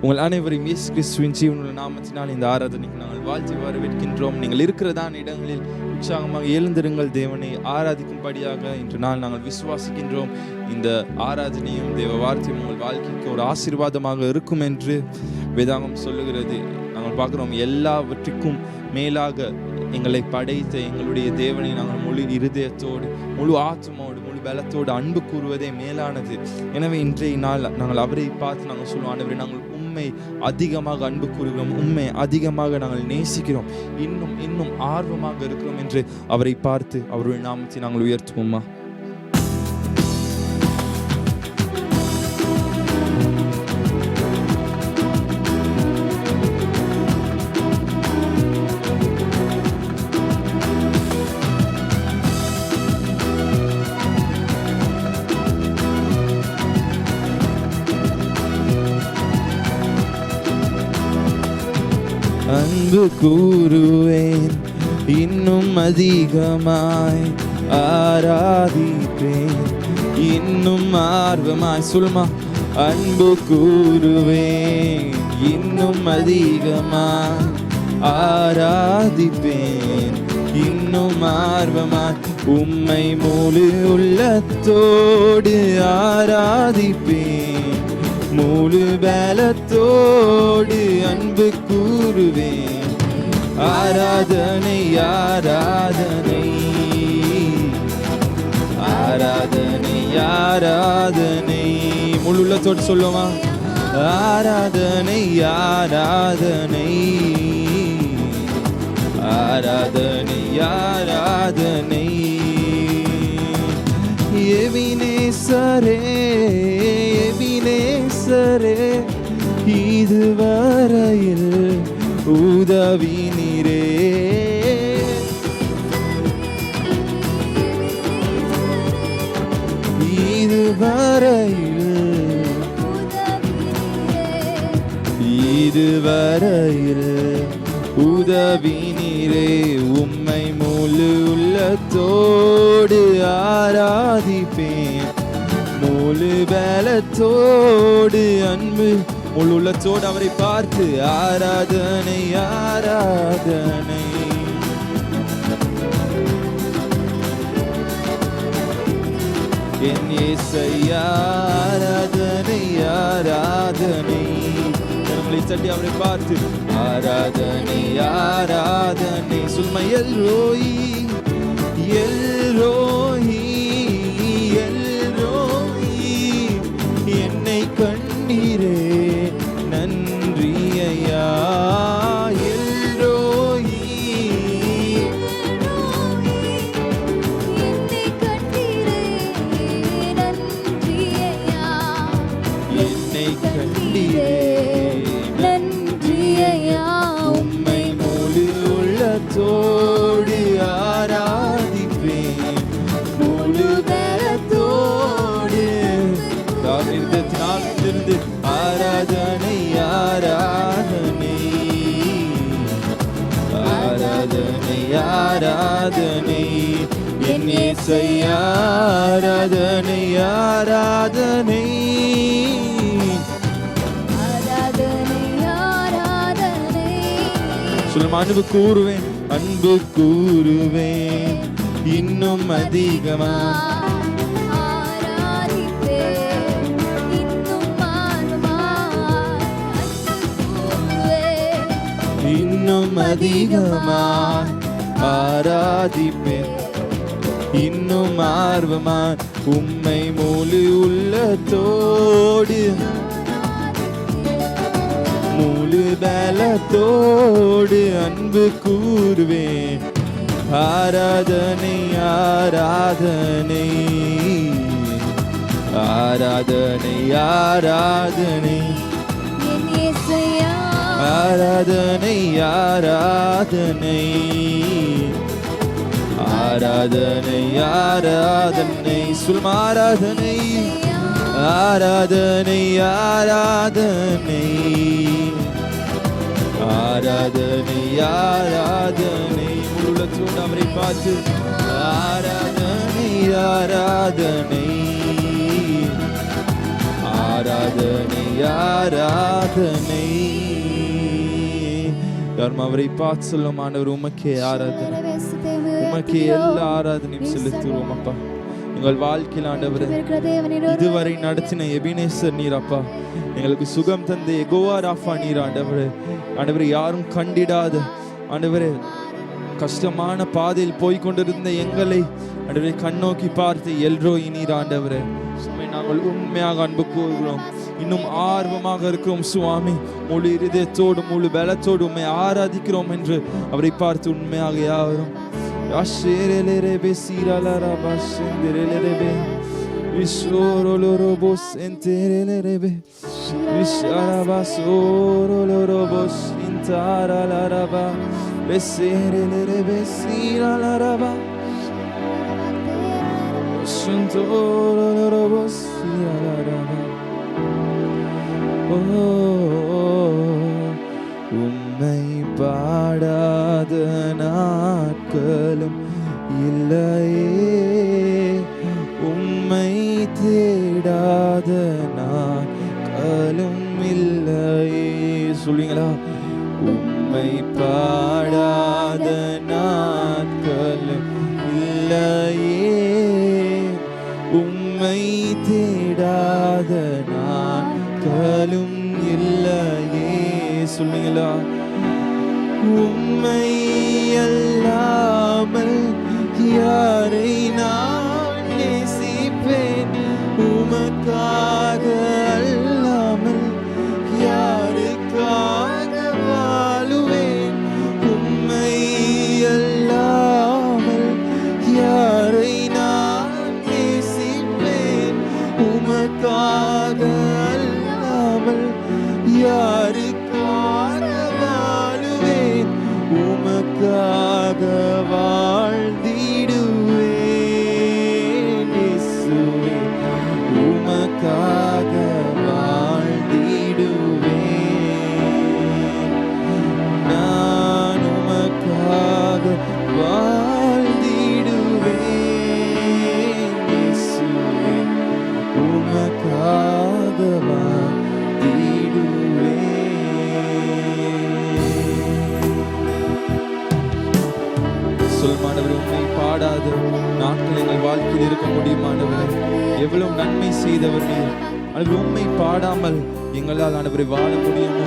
உங்கள் அனைவரையும் இயேசு கிறிஸ்துவின் ஜீவனுள்ள நாமத்தினால் இந்த ஆராதனைக்கு நாங்கள் வாழ்த்தி வரவேற்கின்றோம். நீங்கள் இருக்கிறதான இடங்களில் உற்சாகமாக எழுந்திருங்கள். தேவனை ஆராதிக்கும்படியாக இன்று நாங்கள் விசுவாசிக்கின்றோம். இந்த ஆராதனையும் தேவ வார்த்தையும் உங்கள் வாழ்க்கைக்கு ஒரு ஆசீர்வாதமாக இருக்கும் என்று வேதாகம் சொல்லுகிறது. நாங்கள் பார்க்குறோம், எல்லாவற்றுக்கும் மேலாக எங்களை படைத்த எங்களுடைய தேவனை நாங்கள் முழு இருதயத்தோடு, முழு ஆத்மாவோடு, முழு பலத்தோடு அன்பு கூறுவதே மேலானது. எனவே இன்றைய நாள் நாங்கள் அவரை பார்த்து நாங்கள் சொல்லுவோம், ஆண்டவரே, நாங்கள் உண்மை அதிகமாக அன்பு கூறுகிறோம், உண்மை அதிகமாக நாங்கள் நேசிக்கிறோம், இன்னும் இன்னும் ஆர்வமாக இருக்கிறோம் என்று அவரை பார்த்து அவருடைய நாமத்தை நாங்கள் உயர்த்துவோமா? அன்பு கூறுவேன், இன்னும் அதிகமாய் ஆராதிப்பேன், இன்னும் ஆர்வமாய். சொல்லுமா, அன்பு கூறுவேன், இன்னும் அதிகமாய் ஆராதிப்பேன், இன்னும் ஆர்வமாய் உம்மை முழு உள்ளத்தோடு ஆராதிப்பேன், முழு பலத்தோடு அன்பு கூறுவேன். ஆராதனை ஆராதனை ஆராதனை ஆராதனை. முழு உள்ளத்தோடு சொல்லுமா, ஆராதனை ஆராதனை ஆராதனை ஆராதனை. எபினேசரே எபினேசரே, இதுவரையில் உதவி நீரே. இதுவரையில் உதவி நீரே. உம்மை முழு உள்ளத்தோடு ஆராதிப்பேன், முழு பலத்தோடு அன்பு. முழு உள்ளத்தோடு அவரை பார்த்து ஆராதனை ஆராதனை. என் இயேசையா ஆராதனை ஆராதனை. கரங்களை தட்டி அவரை பார்த்து ஆராதனை ஆராதனை. சொல்லுமா, எல்ரோயி எல்ரோயி எல்ரோயி, என்னை கண்ணீரே நன்றி ஐயா. எல்ரோயி என்னை கண்ணீரே நன்றி ஐயா. என்னை கண்ணீரே நன்றி ஐயா. உம்மை முழு உள்ளத்தோடு ஆராதிப்பேன், முழு பலத்தோடு. தாவீதிலிருந்து ஆராதனை ஆராதனை ஆராதனை ஆராதனை. என் இயேசையா ஆராதனை ஆராதனை. ஆராதனை ஆராதனை. சொல்லுமா, அன்பு கூறுவேன், அன்பு கூறுவேன், இன்னும் அதிகமா ஆராதிப்பேன், இன்னும் ஆர்வமாய் அன்பு கூறுவேன், இன்னும் அதிகமாய் ஆராதிப்பேன், இன்னும் ஆர்வமாய் உம்மை முழு உள்ளத்தோடு முழு பலத்தோடு அன்பு கூறுவேன். ஆராதனை ஆராதனை ஆராதனை ஆராதனை. என் இயேசையா ஆராதனை ஆராதனை ஆராதனை ஆராதனை. சொல்லுமா, ஆராதனை ஆராதனை ஆராதனை ஆராதனை ஆராதனை. முழுவத்தோடு அவரை பார்த்து ஆராதனை ஆராதனை ஆராதனை ஆராதனை. யாரும் அவரை பார்த்து சொல்லும், ஆண்டவர் உமக்கே ஆராதனை, உமக்கே எல்லா ஆராதனையும் செலுத்துவோம் அப்பா. எங்கள் வாழ்க்கையில் ஆண்டவர் இதுவரை நடத்தின எபினேசர் நீர் அப்பா, எங்களுக்கு சுகம் தந்த யெகோவா ராஃபா நீர் ஆண்டவரே. ஆண்டவரே, யாரும் கண்டிடாத ஆண்டவரே, கஷ்டமான பாதையில் போய்கொண்டிருந்த எங்களை ஆண்டவரே கண்ணோக்கி பார்த்து எல்ரோய் நீர் ஆண்டவரே. சுமை நாங்கள் உண்மையாக அன்பு கூறுகிறோம், இன்னும் ஆர்வமாக இருக்கிறோம் சுவாமி. முழு இதயத்தோடு முழு பலத்தோடு உண்மை ஆராதிக்கிறோம் என்று அவரை பார்த்து உண்மையாக யாவரும் உம்மை பாடாத நாட்களும் இல்லையே, உம்மை தேடாத நாட்களும் இல்லையே. சொல்லுவீங்களா? உம்மை பாடாத நாட்களும் இல்லையே, உம்மை தேடாத நாட்களும் இல்லையே. சொல்லுங்களா? உம்மை அல்லாமல் யாரை நான் நேசிப்பேன், உமக்காக அல்லாமல் யாருக்காக வாழுவேன். உம்மை அல்லாமல் யாரை நான் நேசிப்பேன், உமக்காக அல்லாமல் யாருக்காக வாழுவேன். உமக்காக வாழ்ந்திடுவேன் இயேசுவே, உமக்காக வாழ்ந்திடுவேன். நான் உமக்காக வாழ்ந்திடுவேன் இயேசுவே, உமக்காக சொல்மானவர், உண்மை பாடாத நாட்கள் எங்கள் வாழ்க்கையில் இருக்க முடியுமானவர்? எவ்வளவு நன்மை செய்தவர் நீர். அது உண்மை பாடாமல் எங்களால் ஆண்டவரை வாழ முடியுமோ?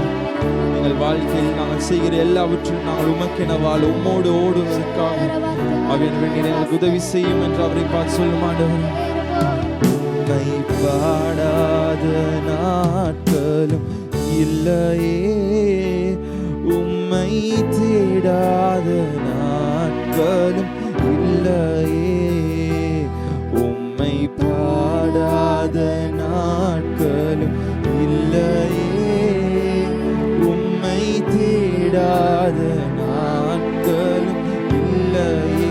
எங்கள் வாழ்க்கையில் நாங்கள் செய்கிற எல்லாவற்றிலும் நாங்கள் உமக்கென வாழ உம்மோடு ஓடுவதற்காக அவர் எங்களுக்கு உதவி செய்யும் என்று அவரை பார்த்து சொல்லுமாண்டவர். உண்மை பாடாத நாட்களும் இல்லையே, உம்மை தேடாத நாட்களும் இல்லையே, உம்மை பாடாத நாட்களும் இல்லையே, உம்மை தேடாத நாட்களும் இல்லையே.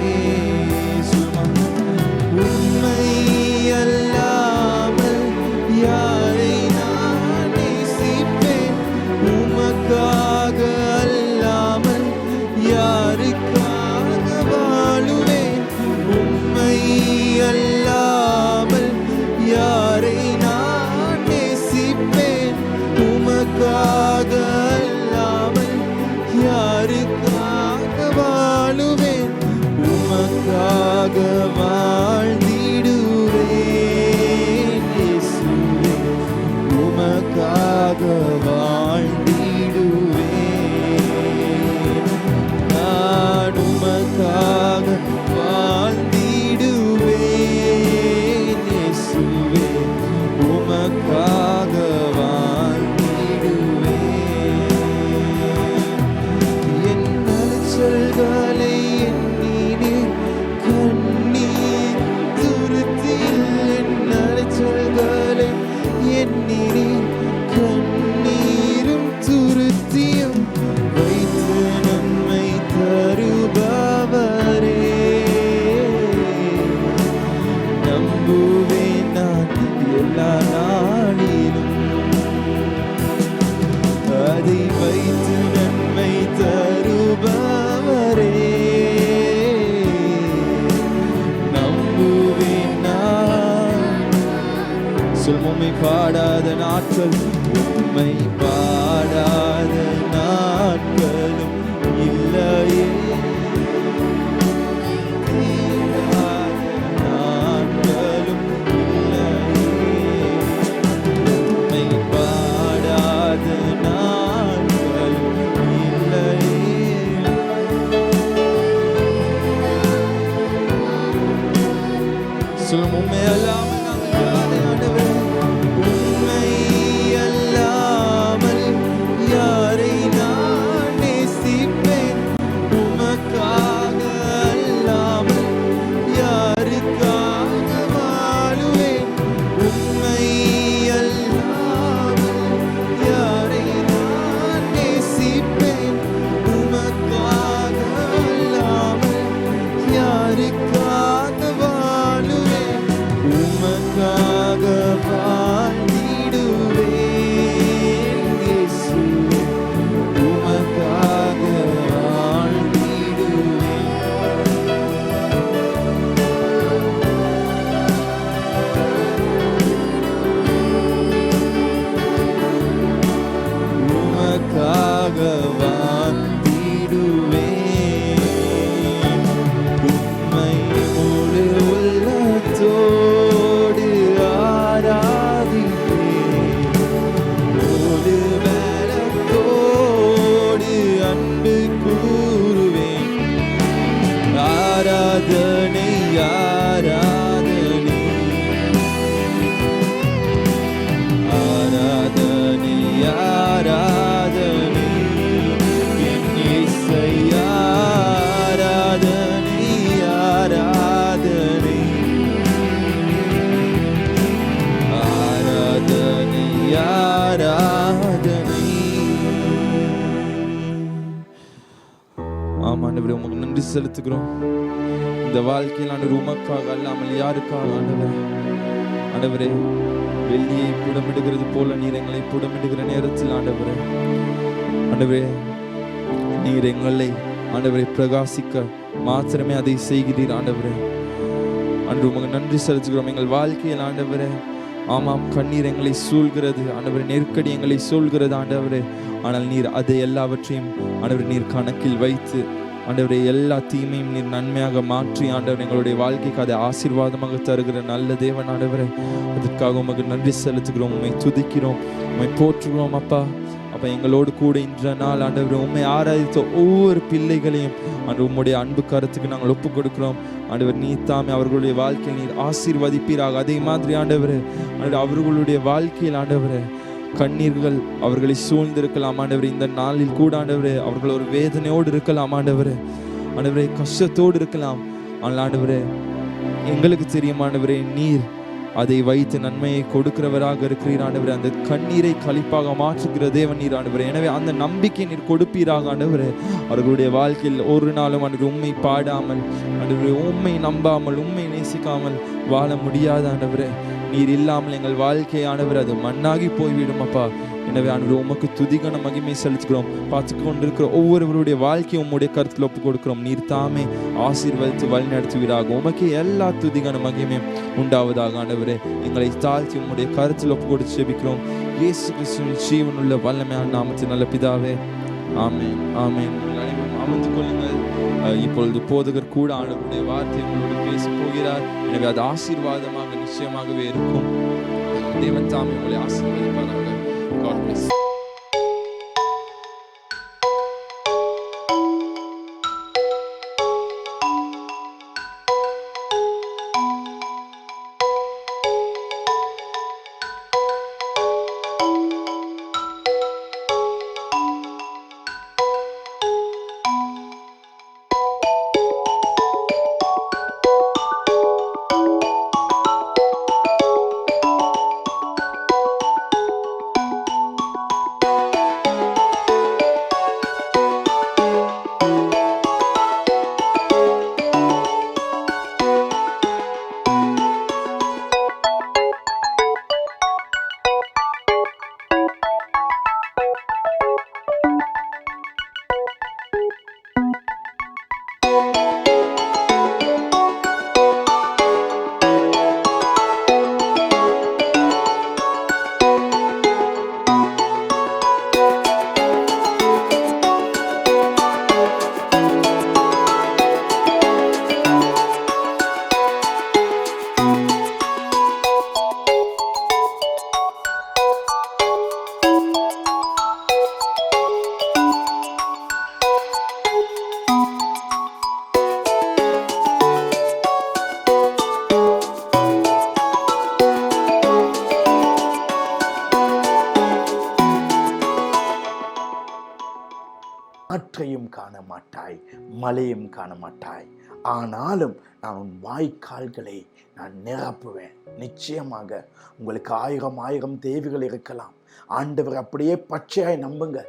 உம்மை அல்லாமல் யாரை நான் நேசிப்பேன், உமக்காக அல்லாமல் யாருக்காக வாழுவேன். உம்மை அல்லாமல் யாரை நான் நேசிப்பேன், உமக்காக அல்லாமல் யாருக்காக வாழுவேன். உமக்காக வாழ்ந்திடுவேன் இயேசுவே, உமக்காக வாழ்ந்திடுவேன். நான் உமக்காக வாழ்ந்திடுவேன் இயேசுவே, உமக்காக வாழ்ந்திடுவேன். என் அலைச்சல்களை எண்ணினேன், கண்ணீர் துருத்தியில் என் அலைச்சல்களை எண்ணினேன், கண்ணீரும் துருத்தியும் வைத்து நன்மை தருபவரே. நம்புவேன் நான் எல்லா நாளிலும், அதை வைத்து நன்மை தருபவரே. நம்புவேன் நான். சொல்முமை பாடாத நாட்கள் உம்மை பாடாத நாட்களும் இல்லையே, தீராத நாட்களும் இல்லையே, உம்மை பாடாத நாட்களும் இல்லையே. சொல்லும் உம்மை அல்லாமல் நாங்கள் யாரை ஆண்டவரே, உம்மை அல்லாமல் யாரை நான் நேசிப்பேன், உமக்காக அல்லாமல் யாருக்காக வாழுவேன், உம்மை அல்லாமல் யாரை நான் நேசிப்பேன், உமக்காக அல்லாமல் யாருக்காக வாழுவேன், உமக்காக வாழ்ந்திடுவேன் இயேசுவே, உமக்காக வாழ்ந்திடுவேன். உமக்காக வாழ்ந்திடுவேன். உம்மை முழு உள்ளத்தோடு ஆராதிப்பேன், முழு பலத்தோடு அன்பு கூறுவேன். ஆராதனை ஆராதனை ஆராதனை ஆராதனை என் இயேசையா, ஆராதனை ஆராதனை ஆராதனை ஆராதனை. ஆமா ஆண்டவரே, உமக்கு நன்றி செலுத்துகிறோம். இந்த வாழ்க்கையில் ஆண்டவர் உமக்காக அல்லாமல் யாருக்காக ஆண்டவரே வெள்ளியை புடமிடுகிறது போல நீர் எங்களை புடமிடுகிற நேரத்தில் ஆண்டவரே நீர் எங்களை ஆண்டவரை பிரகாசிக்க மாத்திரமே அதை செய்கிறீர் ஆண்டவரே. அன்று உமக்கு நன்றி செலுத்துகிறோம். எங்கள் வாழ்க்கையில் ஆண்டவரே ஆமாம், கண்ணீர் எங்களை சூழ்கிறது ஆண்டவரே, நெருக்கடி எங்களை சூழ்கிறது ஆண்டவரே. ஆனால் நீர் அதை எல்லாவற்றையும் ஆண்டவரே நீர் கணக்கில் வைத்து ஆண்டவரே எல்லா தீமையும் நீர் நன்மையாக மாற்றி ஆண்டவர் எங்களுடைய வாழ்க்கைக்கு அதை ஆசீர்வாதமாக தருகிற நல்ல தேவன் ஆண்டவரே. அதற்காக உமக்கு நன்றி செலுத்துகிறோம், உம்மை துதிக்கிறோம், உம்மை போற்றுகிறோம் அப்பா. அப்போ எங்களோடு கூட இன்ற நாள் ஆண்டவரே உம்மை ஆராதித்த ஒவ்வொரு பிள்ளைகளையும் ஆண்டு உம்முடைய அன்பு கருத்துக்கு நாங்கள் ஒப்புக் கொடுக்கிறோம் ஆண்டவர். நீ தாமே அவர்களுடைய வாழ்க்கையில் நீர் ஆசீர்வதிப்பீராக. அதே மாதிரி ஆண்டவரே அவர்களுடைய வாழ்க்கையில் ஆண்டவரே கண்ணீர்கள் அவர்களை சூழ்ந்திருக்கலாம் ஆண்டவரே. இந்த நாளில் கூட ஆண்டவரே அவர்கள் ஒரு வேதனையோடு இருக்கலாம் ஆண்டவரே, கஷ்டத்தோடு இருக்கலாம். ஆனால் ஆண்டவரே எங்களுக்கு தெரியும் ஆண்டவரே நீர் அதை வைத்து நன்மையை கொடுக்கிறவராக இருக்கிறீர் ஆண்டவரே. அந்த கண்ணீரை களிப்பாக மாற்றுகிற தேவன் நீர் ஆண்டவரே. எனவே அந்த நம்பிக்கை நீர் கொடுப்பீராக ஆண்டவரே. அவர்களுடைய வாழ்க்கையில் ஒரு நாளும் ஆண்டவரே உண்மை பாடாமல் ஆண்டவரே உண்மை நம்பாமல் உண்மை நேசிக்காமல் வாழ முடியாத ஆண்டவரே. நீர் இல்லாமல் எங்கள் வாழ்க்கை ஆண்டவரே அது மண்ணாகி போய்விடும் அப்பா. எனவே ஆண்டவரே உமக்கு துதிகன மகிமை செலுத்துகிறோம். பார்த்து கொண்டிருக்கிற ஒவ்வொருவருடைய வாழ்க்கையும் உம்முடைய கருத்தில் ஒப்புக் கொடுக்கிறோம். நீர் தாமே ஆசீர்வதித்து வழி நடத்துவீராக. உமக்கு எல்லா துதிகன மகிமையும் உண்டாவதாக ஆண்டவரே. எங்களை தாழ்த்தி உம்முடைய கருத்தில் ஒப்புக் கொடுத்து ஜெபிக்கிறோம். இயேசு கிறிஸ்துவின் ஜீவனுள்ள வல்லமையான நாமத்தில் நல்ல பிதாவே, ஆமென் ஆமென். அனைவரும் அமர்ந்து கொள்ளுங்கள். இப்பொழுது போதகர் கூட ஆண்டவருடைய வார்த்தை உங்களோடு பேச போகிறார். எனவே அது ஆசீர்வாதமாக நிச்சயமாகவே இருக்கும். தேவன் தாமே உங்களை ஆசீர்வதிப்பாராக. God bless. ஆற்றையும் காண மாட்டாய், மலையும் காண மாட்டாய். ஆனாலும் நான் உன் வாய்க்கால்களை நான் நிரப்புவேன். நிச்சயமாக உங்களுக்கு 1000 தேவைகள் இருக்கலாம். ஆண்டவர் அப்படியே பச்சையாய் நம்புங்க,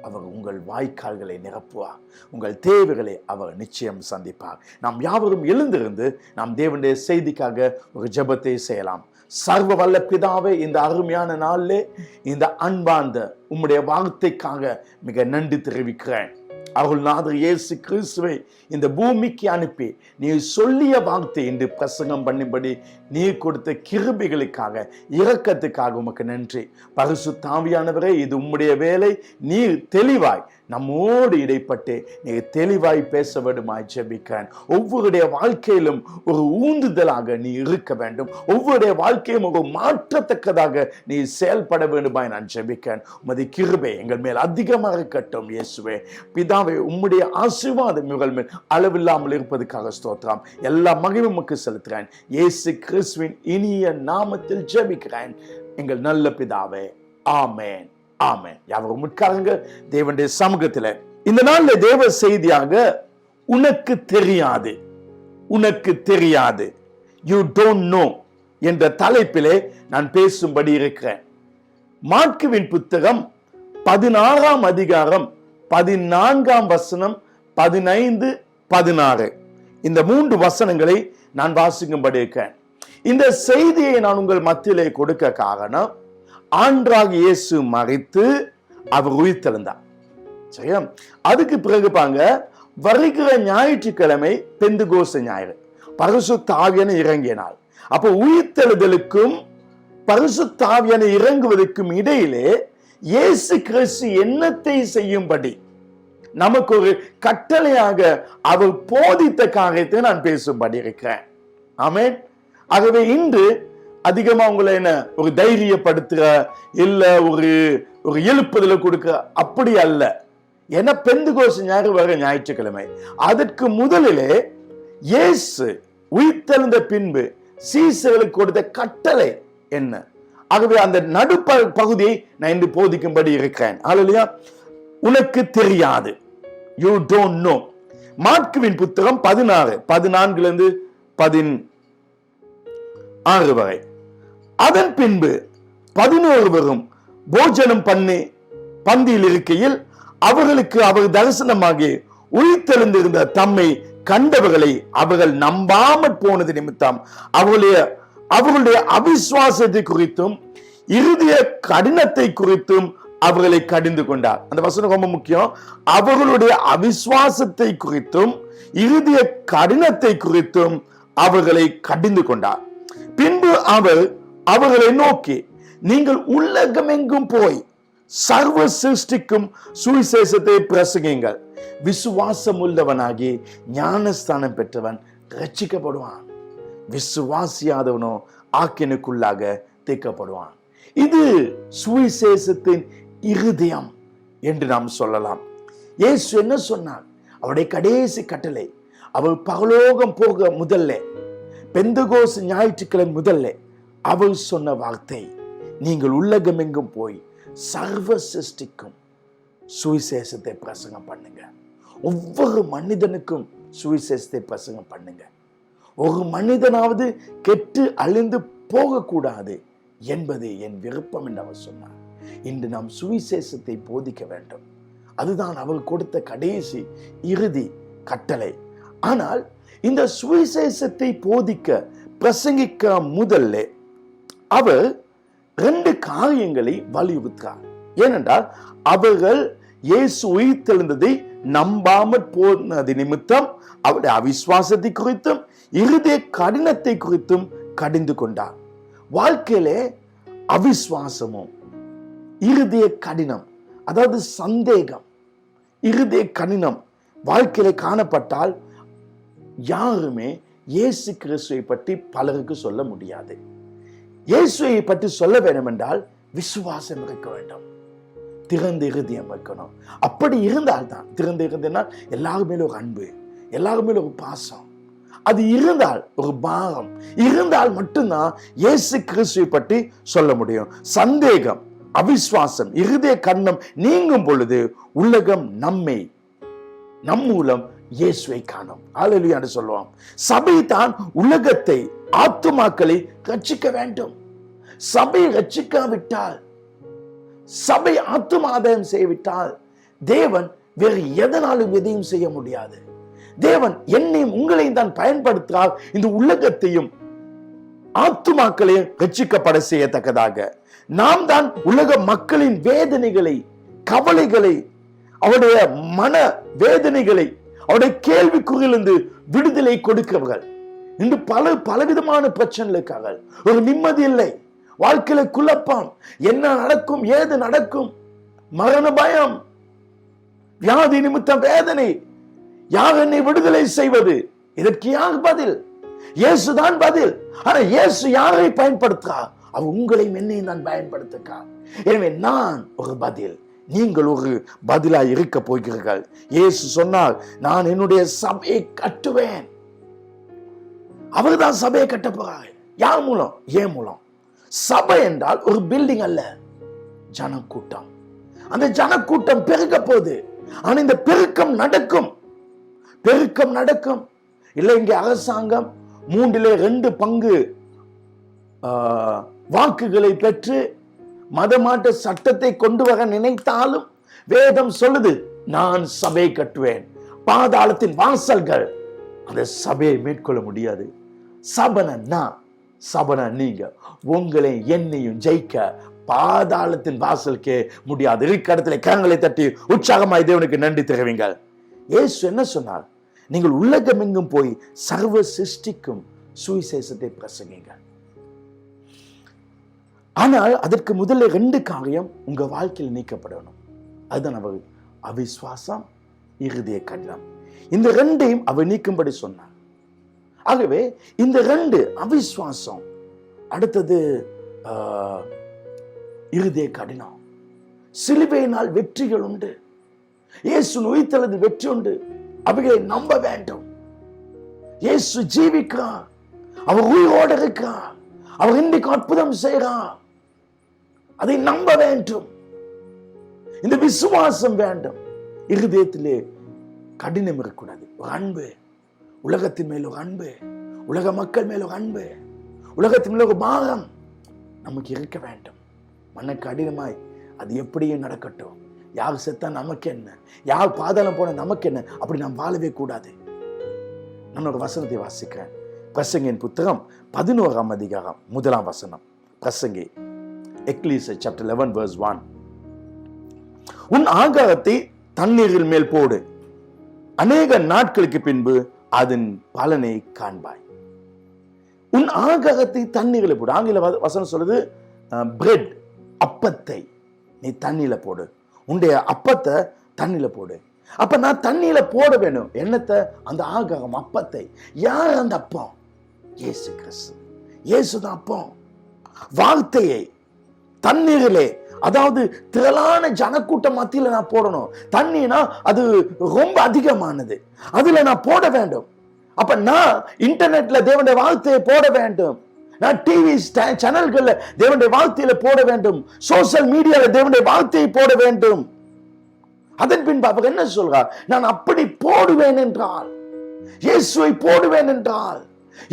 அவர் உங்கள் வாய்க்கால்களை நிரப்புவார். உங்கள் தேவைகளை அவர் நிச்சயம் சந்திப்பார். நாம் யாவரும் எழுந்திருந்து நாம் தேவனுடைய செய்திக்காக ஒரு ஜெபத்தை செய்யலாம். சர்வ வல்ல பிதாவே, இந்த அருமையான நாளிலே இந்த அன்பார்ந்த உம்முடைய வார்த்தைக்காக மிக நன்றி தெரிவிக்கிறேன். அருள்நாதர் இயேசு கிறிஸ்துவை இந்த பூமிக்கு அனுப்பி நீ சொல்லிய வார்த்தை என்று பிரசங்கம் பண்ணும்படி நீ கொடுத்த கிருபைகளுக்காக, இரக்கத்துக்காக உமக்கு நன்றி. பரிசுத்த ஆவியானவரே, இது உம்முடைய வேலை. நீர் தெளிவாய் நம்மோடு இடைப்பட்டு நீர் தெளிவாய் பேச வேண்டுமாய் ஜெபிக்கிறேன். ஒவ்வொருடைய வாழ்க்கையிலும் ஒரு ஊந்துதலாக நீ இருக்க வேண்டும். ஒவ்வொருடைய வாழ்க்கையும் ஒரு மாற்றத்தக்கதாக நீ செயல்பட வேண்டுமாய் நான் ஜெபிக்கிறேன். உமது கிருபை எங்கள் மேல் அதிகமாக இருக்கட்டும் இயேசுவே. பிதாவே, உம்முடைய ஆசீர்வாதம் இவர்கள் மேல் அளவில்லாமல் இருப்பதற்காக ஸ்தோத்திரம். எல்லா மகிமையும் உமக்கு செலுத்துகிறேன். இயேசு கிறிஸ்துவின் இனிய நாமத்தில் ஜெபிக்கிறேன் எங்கள் நல்ல பிதாவே. ஆமென், ஆமென். யாவரும் உட்காருங்க தேவனுடைய சமூகத்தில். இந்த நாள்ல தேவ செய்தியாக உனக்கு தெரியாது, உனக்கு தெரியாது, யூ டோன்ட் நோ என்ற தலைப்பிலே நான் பேசும்படி இருக்கிறேன். மார்க்குவின் புத்தகம் 16ஆம் அதிகாரம் 14ஆம் வசனம், 15, 16 இந்த 3 வசனங்களை நான் வாசிக்கும்படி இருக்கேன். இந்த செய்தியை நான் உங்கள் மத்தியிலே கொடுக்க காரணம், ஆண்டவராகிய இயேசு மரித்து அவர் உயிர்த்தெழுந்தார். சரியா? அதுக்கு பிறகு பாங்க, வருகிற ஞாயிற்றுக்கிழமை பெந்தெகோஸ்து ஞாயிறு, பரிசுத்த ஆவியானவர் இறங்கிய நாள். அப்போ உயிர்த்தெழுதலுக்கும் பரிசுத்த ஆவியானவர் இறங்குவதற்கும் இடையிலே இயேசு கிறிஸ்து என்னத்தை செய்யும்படி நமக்கு ஒரு கட்டளையாக அவர் போதித்த காரியத்தை நான் பேசும்படி இருக்கிறேன். ஆமென். ஆகவே இன்று அதிகமா உங்களை என்ன ஒரு தைரியப்படுத்துற, இல்ல ஒரு எழுப்புதல கொடுக்க, அப்படி அல்ல. ஏன்னா பெந்தெகோஸ்து ஞாயிறு வர ஞாயிற்றுக்கிழமை. அதற்கு முதலிலே இயேசு உயிர்த்தெழுந்த பின்பு சீசர்களுக்கு கொடுத்த கட்டளை என்ன? ஆகவே அந்த நடுப்பகுதியை நான் இன்று போதிக்கும்படி இருக்கிறேன். அல்லேலூயா. உனக்கு தெரியாது, யூ டோன்ட் நோ. மார்க்குவின் புத்தகம் 14 16 வரை. அதன் பின்பு 11 போஜனம் பண்ணி பந்தியில் இருக்கையில் அவர்களுக்கு அவர் தரிசனமாகி உயிர்த்தெழுந்திருந்த தம்மை கண்டவர்களை அவர்கள் நம்பாமற் போனது நிமித்தம் அவர்களுடைய அவிசுவாசத்தை குறித்தும் இருதய கடினத்தை குறித்தும் அவர்களை கடிந்து கொண்டார். அந்த வசனம் ரொம்ப முக்கியம். அவர்களுடைய அவிசுவாசத்தை குறித்தும் இருதய கடினத்தை குறித்தும் அவர்களை கடிந்து கொண்டார். பின்பு அவர் அவர்களை நோக்கி, நீங்கள் உலகமெங்கும் போய் சர்வ சிருஷ்டிக்கும் சுவிசேஷத்தை பிரசங்கியுங்கள். விசுவாசம் உள்ளவனாகி ஞானஸ்தானம் பெற்றவன் ரட்சிக்கப்படுவான், விசுவாசியாதவனோ ஆக்கினுக்குள்ளாக தீர்க்கப்படுவான். இது சுவிசேஷத்தின் இருதயம் என்று நாம் சொல்லலாம். இயேசு என்ன சொன்னார்? அவருடைய கடைசி கட்டளை, அவர் பரலோகம் போக முதல்ல, பெந்தெகோஸ்து ஞாயிற்றுக்கிழமை முதல்ல அவர் சொன்ன வார்த்தை, நீங்கள் உலகமெங்கும் போய் சர்வ சிருஷ்டிக்கும் சுவிசேஷத்தை பிரசங்கம் பண்ணுங்க. ஒவ்வொரு மனிதனுக்கும் சுவிசேஷத்தை பிரசங்கம் பண்ணுங்க. ஒரு மனிதனாவது கெட்டு அழிந்து போகக்கூடாது என்பது என் விருப்பம் என்று அவர் சொன்னார். இன்று நாம் சுவிசேஷத்தை போதிக்க வேண்டும். அதுதான் அவர் கொடுத்த கடைசி இறுதி கட்டளை. ஆனால் இந்த சுவிசேஷத்தை போதிக்க பிரசங்கிக்க முதல்ல அவர் 2 காரியங்களை வலியுறுத்தார். ஏனென்றால் அவர்கள் இயேசு உயிர்த்தெழுந்ததை நம்பாமற் போனது நிமித்தம் அவருடைய அவிசுவாசத்தை குறித்தும் இருதய கடினத்தை குறித்தும் கடிந்து கொண்டார். வாழ்க்கையிலே அவிசுவாசமும் இருதய கடினம், அதாவது சந்தேகம், இருதய கடினம் வாழ்க்கையில காணப்பட்டால் யாருமே இயேசு கிறிஸ்துவை பற்றி பலருக்கு சொல்ல முடியாது. இயேசுவை பற்றி சொல்ல வேண்டும் என்றால் விசுவாசம் இருக்க வேண்டும், திறந்த இருதயம் இருக்கணும். அப்படி இருந்தால்தான், திறந்த இருந்தனால் எல்லாரும் மேல ஒரு அன்பு, எல்லாரும் மேல ஒரு பாசம், அது இருந்தால், ஒரு பாரம் இருந்தால் மட்டும்தான் இயேசு கிறிஸ்துவை பற்றி சொல்ல முடியும். சந்தேகம், அவிசுவாசம், இருதய கண்ணம் நீங்கும் பொழுது உலகம் நம்மை நம் மூலம் இயேசுவை காணும். ஹல்லேலூயா என்று சொல்லுவோம். சபை தான் உலகத்தை, ஆத்துமாக்களை ரட்சிக்க வேண்டும். சபை ரட்சிக்காவிட்டால், சபை ஆத்தும ஆதாயம் செய்யவிட்டால், தேவன் வேறு எதனாலும் எதையும் செய்ய முடியாது. தேவன் என்னையும் உங்களையும் தான் பயன்படுத்தினால் இந்த உலகத்தையும் ஆத்துமாக்களையும் ரட்சிக்கப்பட செய்யத்தக்கதாக. நாம் தான் உலக மக்களின் வேதனைகளை, கவலைகளை, அவருடைய மன வேதனைகளை, அவருடைய கேள்விக்குறியிலிருந்து விடுதலை கொடுக்கிறவர்கள். இன்று பலவிதமான பிரச்சனைகளுக்காக ஒரு நிம்மதி இல்லை, வாழ்க்கையில குழப்பம், என்ன நடக்கும், ஏது நடக்கும், மரண பயம், வியாதி நிமித்தம் வேதனை, யார் என்னை விடுதலை செய்வது? இதற்கு யார் பதில்? இயேசுதான் பதில். ஆனா இயேசு யாரை பயன்படுத்துறார்? அவர் உங்களையும் என்னையும் தான் பயன்படுத்துகிறார். எனவே நான் ஒரு பதில், நீங்கள் ஒரு பதிலாய் இருக்க போகிறீர்கள். இயேசு சொன்னார், நான் என்னுடைய சபையை கட்டுவேன். அவர் தான் சபையை கட்ட போறாரு. யார் மூலம்? ஏன் மூலம். சபை என்றால் ஒரு பில்டிங் அல்ல, ஜனக்கூட்டம். அந்த ஜனக்கூட்டம் பெருக போகுது. ஆனா இந்த பெருக்கம் நடக்கும், பெருக்கம் நடக்கும். இல்லை, இங்கே அரசாங்கம் 3/2 பங்கு வாக்குகளை பெற்று மதமாற்ற சட்டத்தை கொண்டு வர நினைத்தாலும் வேதம் சொல்லுது, நான் சபை கட்டுவேன். பாதாளத்தின் வாசல்கள் அந்த சபையை மேற்கொள்ள முடியாது. சபன நீங்க, உங்களை என்னையும் ஜெயிக்க பாதாளத்தின் வாசலுக்கே முடியாது. இருக்க இடத்துல கரங்களை தட்டி உற்சாகமாய் தேவனுக்கு நன்றி தெரிவிங்கள். இயேசு என்ன சொன்னார்? நீங்கள் உலகம் எங்கும் போய் சர்வ சிருஷ்டிக்கும் சுவிசேஷத்தை பிரசங்கிங்க. ஆனால் அதற்கு முதல்ல 2 காரியம் உங்க வாழ்க்கையில் நீக்கப்படணும். அதுதான் அவர் அவிசுவாசம், இருதய கடினம். இந்த 2ஐயும் அவர் நீக்கும்படி சொன்னார். ஆகவே இந்த 2, அவிசுவாசம், அடுத்தது இருதய கடினம். சிலுவையினால் வெற்றிகள் உண்டு, இயேசு உயிர்த்தெழுந்து வெற்றி உண்டு. அவைகளை நம்ப வேண்டும். இயேசு ஜீவிக்கிறார், அவர் உயிரோடு இருக்கிறார், அவர் இன்றைக்கு அற்புதம் செய்கிறார். அதை நம்ப வேண்டும். இந்த விசுவாசம் வேண்டும். இருதயத்திலே கடினம் இருக்கக்கூடாது. ஒரு அன்பு, உலகத்தின் மேல் ஒரு அன்பு, உலக மக்கள் மேல் ஒரு அன்பு, உலகத்தின் மேல் ஒரு பாரம் நமக்கு இருக்க வேண்டும். மன கடினமாய் அது எப்படியும் நடக்கட்டும், யார் செத்தா நமக்கு என்ன, யார் பாதாளம் போன நமக்கு என்ன, அப்படி நாம் வாழவே கூடாது. நான் ஒரு வசனத்தை வாசிக்கிறேன். பிரசங்கியின் புத்தகம் 11ஆம் அதிகாரம் 1ஆம் வசனம். பிரசங்கி, எக்லீசியா சாப்டர் 11 verse 1. உன் ஆகாரத்தை தண்ணீரில் மேல் போடு, அநேக நாட்களுக்கு பின்பு அதன் பலனை காண்பாய். உன் ஆகாரத்தை தண்ணீரில் போடு. ஆங்கில வசனம் சொல்லுது பிரெட், அப்பத்தை நீ தண்ணியில போடு. உன்னுடைய அப்பத்தை தண்ணியில போடு. அப்ப நான் தண்ணியில போட வேணும். என்னத்தை? அந்த ஆகாரம், அப்பத்தை. யார் அந்த அப்பம்? இயேசு கிறிஸ்து. இயேசுதான் அப்பம். வார்த்தையை தண்ணீரிலே, அதாவது திரளான ஜனக்கூட்டம் மத்தியில நான் போடணும். தண்ணினா அது ரொம்ப அதிகமானது, அதுல நான் போட வேண்டும். அப்ப நான் இன்டர்நெட்ல தேவனுடைய வார்த்தையை போட வேண்டும். நான் டிவி சேனல்கள்ல தேவனுடைய வார்த்தையில போட வேண்டும். சோசியல் மீடியால தேவனுடைய வார்த்தையை போட வேண்டும். அதன் பின்பு அவர் என்ன சொல்றார்? நான் அப்படி போடுவேன் என்றால், இயேசுவை போடுவேன் என்றால்,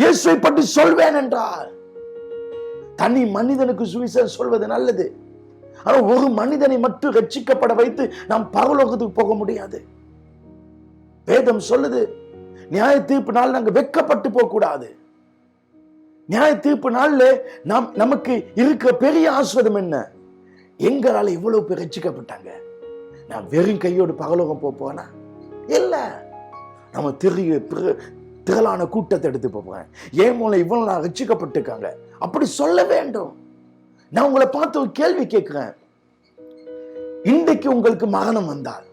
இயேசுவை பற்றி சொல்வேன் என்றால், தனி மனிதனுக்கு சுவிசேஷம் சொல்வது நல்லது. ஆனா ஒரு மனிதனை மட்டும் ரட்சிக்கப்பட வைத்து நாம் பரலோகத்துக்கு போக முடியாது. வேதம் சொல்லுது, நியாய தீர்ப்பு நாள் நாங்க வெட்கப்பட்டு போக கூடாது. நியாய தீர்ப்பு நாள்ல நமக்கு இருக்கிற பெரிய ஆசீர்வாதம் என்ன? எங்களால இவ்வளவு பேர் ரட்சிக்கப்பட்டாங்க, நான் வெறும் கையோடு பரலோகம் போனா இல்ல. நம்ம திரளான கூட்டத்தை எடுத்து போறேன். ஏன் மூலம் இவ்வளவு நான் ரட்சிக்கப்பட்டிருக்காங்க அப்படி சொல்ல வேண்டும். நான் உங்களை பார்த்து ஒரு கேள்வி கேட்கிறேன். இன்றைக்கு உங்களுக்கு மரணம் வந்தால்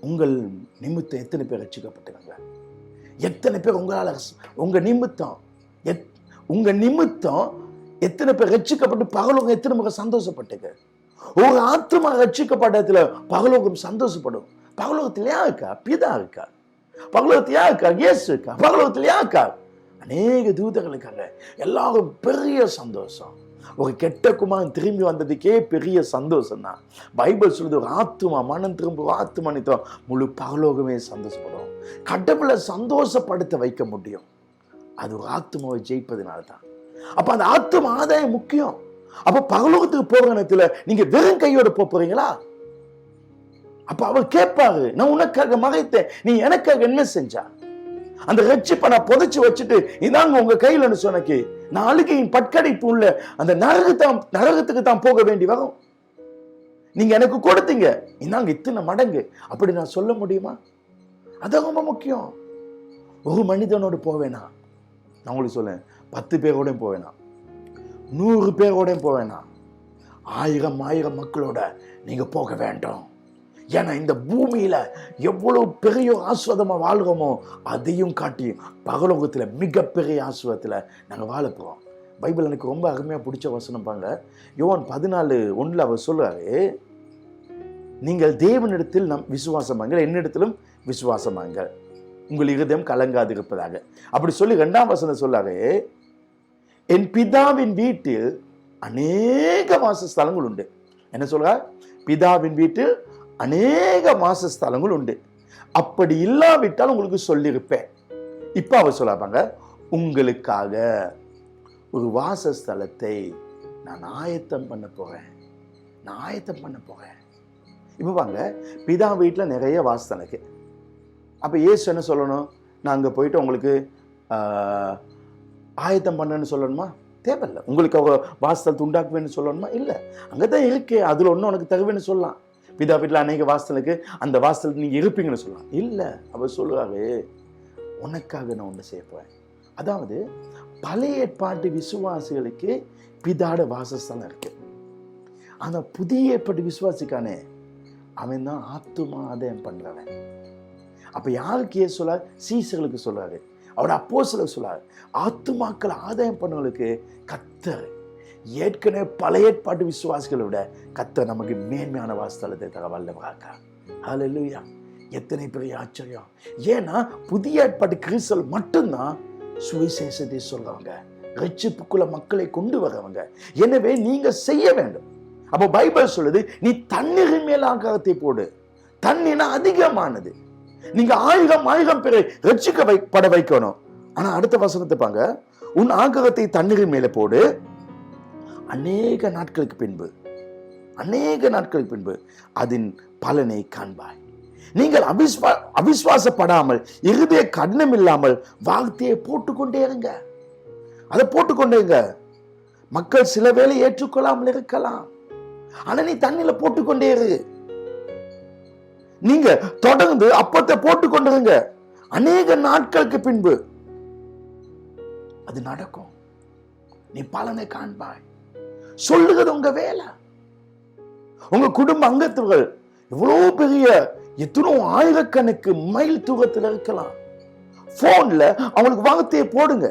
உங்கள் நிமித்தம் எத்தனை பேர் ரட்சிக்கப்பட்டிருக்காங்க? எத்தனை பேர் உங்களால உங்க நிமித்தம் எத்தனை பேர் ரட்சிக்கப்பட்டு பரலோகம் எத்தனை முறை சந்தோஷப்பட்டுங்க? ஒரு ஆத்மா ரட்சிக்கப்பட்டதுல பரலோகம் சந்தோஷப்படும். பரலோகத்தில் யார் இருக்கா? பிதா இருக்கா? பரலோகத்தில் யார் இருக்கா? இயேசு இருக்கா? பரலோகத்தில் யார் இருக்கா? அநேக தூதர்கள் இருக்காங்க. எல்லாரும் பெரிய சந்தோஷம். ஒரு கெட்ட குமாரன் திரும்பி வந்ததுக்கே பெரிய சந்தோஷம் தான். பைபிள் சொல்லுது, ஒரு ஆத்துமா மனம் திரும்ப ஆத்துமா நித்தம் முழு பரலோகமே சந்தோஷப்படும். கடவுளை சந்தோஷப்படுத்த வைக்க முடியும், அது ஒரு ஆத்துமாவை ஜெயிப்பதுனால தான். அப்ப அந்த ஆத்தும ஆதாயம் முக்கியம். அப்ப பரலோகத்துக்கு போகிற நேரத்துல நீங்க வெறும் கையோட போறீங்களா? அப்ப அவர் கேட்பாரு, நான் உனக்காக மறைத்தேன், நீ எனக்காக என்ன செஞ்சா? அந்த ரட்சிப்பை நான் புதைச்சு வச்சுட்டு இதாங்க உங்க கையில சொன்னக்கு நாளைக்கையின் பட்கடைப்பு உள்ள அந்த நரகத்துக்கு தான் போக வேண்டி வரும். நீங்க எனக்கு கொடுத்தீங்க, இந்தாங்க இத்தனை மடங்கு, அப்படி நான் சொல்ல முடியுமா? அது ரொம்ப முக்கியம். ஒரு மனிதனோடு போவேனா, நான் உங்களுக்கு சொல்லேன், 10 பேரோட போவேனா, 100 பேரோட போவேனா, 1000 மக்களோட நீங்க போக வேண்டும். ஏன்னா இந்த பூமியில எவ்வளவு பெரிய ஆஸ்வாதமா வாழ்கிறோமோ அதையும் காட்டி பரலோகத்துல மிகப்பெரிய ஆஸ்வாதத்துல நாங்க வாழ போறோம். பைபிள் எனக்கு ரொம்ப அருமையா பிடிச்ச வசனம் பாங்க. யோவான் 14:1 அவர் சொல்றாரு, நீங்கள் தேவனிடத்தில் விசுவாசமாங்கள், என்னிடத்திலும் விசுவாசமாங்கள், உங்கள் இருதயம் கலங்காது இருப்பதாக. அப்படி சொல்லி 2ஆம் வசனம் சொல்றாரு, என் பிதாவின் வீட்டில் அநேக வாசஸ்தலங்கள் உண்டு. என்ன சொல்றார்? பிதாவின் வீட்டில் அநேக வாசஸ்தலங்கள் உண்டு, அப்படி இல்லாவிட்டால் உங்களுக்கு சொல்லியிருப்பேன். இப்ப அவர் சொல்லாப்பாங்க, உங்களுக்காக ஒரு வாசஸ்தலத்தை நான் ஆயத்தம் பண்ண போறேன். இப்ப பாங்க, பிதா வீட்டுல நிறைய வாசஸ்தலம் இருக்கு. அப்ப இயேசு என்ன சொல்லணும்? நான் அங்க போயிட்டு உங்களுக்கு ஆயத்தம் பண்ணேன்னு சொல்லணுமா? தேவையில்லை. உங்களுக்கு அவங்க வாசஸ்தலத்தை உண்டாக்குவேன்னு சொல்லணுமா? இல்லை, அங்கதான் இருக்கு, அதுல ஒன்னும் உனக்கு தருவேன்னு சொல்லலாம். பிதா வீட்டில் அநேக வாசலுக்கு அந்த வாசலுக்கு நீங்க இருப்பீங்கன்னு சொல்லலாம். இல்லை, அவர் சொல்லுவாரு, உனக்காக நான் ஒன்று செய்ய போறேன். அதாவது பழைய ஏற்பாட்டு விசுவாசிகளுக்கு பிதாட வாசஸ்தலம் இருக்கு. ஆனா புதிய ஏற்பாட்டு விசுவாசிக்கானே அவன் தான் ஆத்துமா ஆதாயம் பண்றவன். அப்ப யாருக்கு சொல்றாரு? சீசர்களுக்கு சொல்றாரு, அவரோட அப்போஸ்தலருக்கு சொல்றாரு. ஆத்துமாக்கள் ஆதாயம் பண்ணவங்களுக்கு கர்த்தர் ஏற்கனவே பழைய ஏற்பாட்டு விசுவாசிகளை விட கர்த்தர் நமக்கு மேன்மையான வாசஸ்தலத்தை தர வல்லவராக. ஹல்லேலூயா! எத்தனை பெரிய ஆச்சரியம்! ஏன்னா புதிய ஏற்பாட்டு கிறிஸ்தவர்கள் மட்டும்தான் சுவிசேஷத்தை சொல்றவங்க, ரட்சிப்புக்குள்ள மக்களை கொண்டு வரவங்க. எனவே நீங்க செய்ய வேண்டும். அப்ப பைபிள் சொல்லுது, நீ தண்ணீரின் மேல் ஆகாரத்தை போடு. தண்ணீனா அதிகமானது. நீங்க 1000 பேரை ரட்சிக்கப்பட வைக்கணும். ஆனா அடுத்த வசனத்தை பாங்க, உன் ஆகாரத்தை தண்ணீரின் மேல போடு, அநேக நாட்களுக்கு பின்பு அதன் பலனை காண்பாய். நீங்கள் அவிசுவாசப்படாமல் இருதய கடினம் இல்லாமல் வார்த்தையை போட்டுக்கொண்டே இருங்க. அதை போட்டுக்கொண்டே இருங்க. மக்கள் சில வேளை ஏற்றுக்கொள்ளாமல் இருக்கலாம், ஆனா நீ தண்ணியில போட்டுக்கொண்டே இரு. நீங்க தொடர்ந்து அப்பத்தை போட்டுக்கொண்டிருங்க. அநேக நாட்களுக்கு பின்பு அது நடக்கும், நீ பலனை காண்பாய். சொல்லுகிறது உங்க வேலை. உங்க குடும்ப அங்கத்தவர்கள் எவ்வளவு பெரிய எத்தனோ ஆயிரக்கணக்கு மைல் தூரத்தில் இருக்கலாம். போன்ல அவங்களுக்கு வார்த்தையை போடுங்க.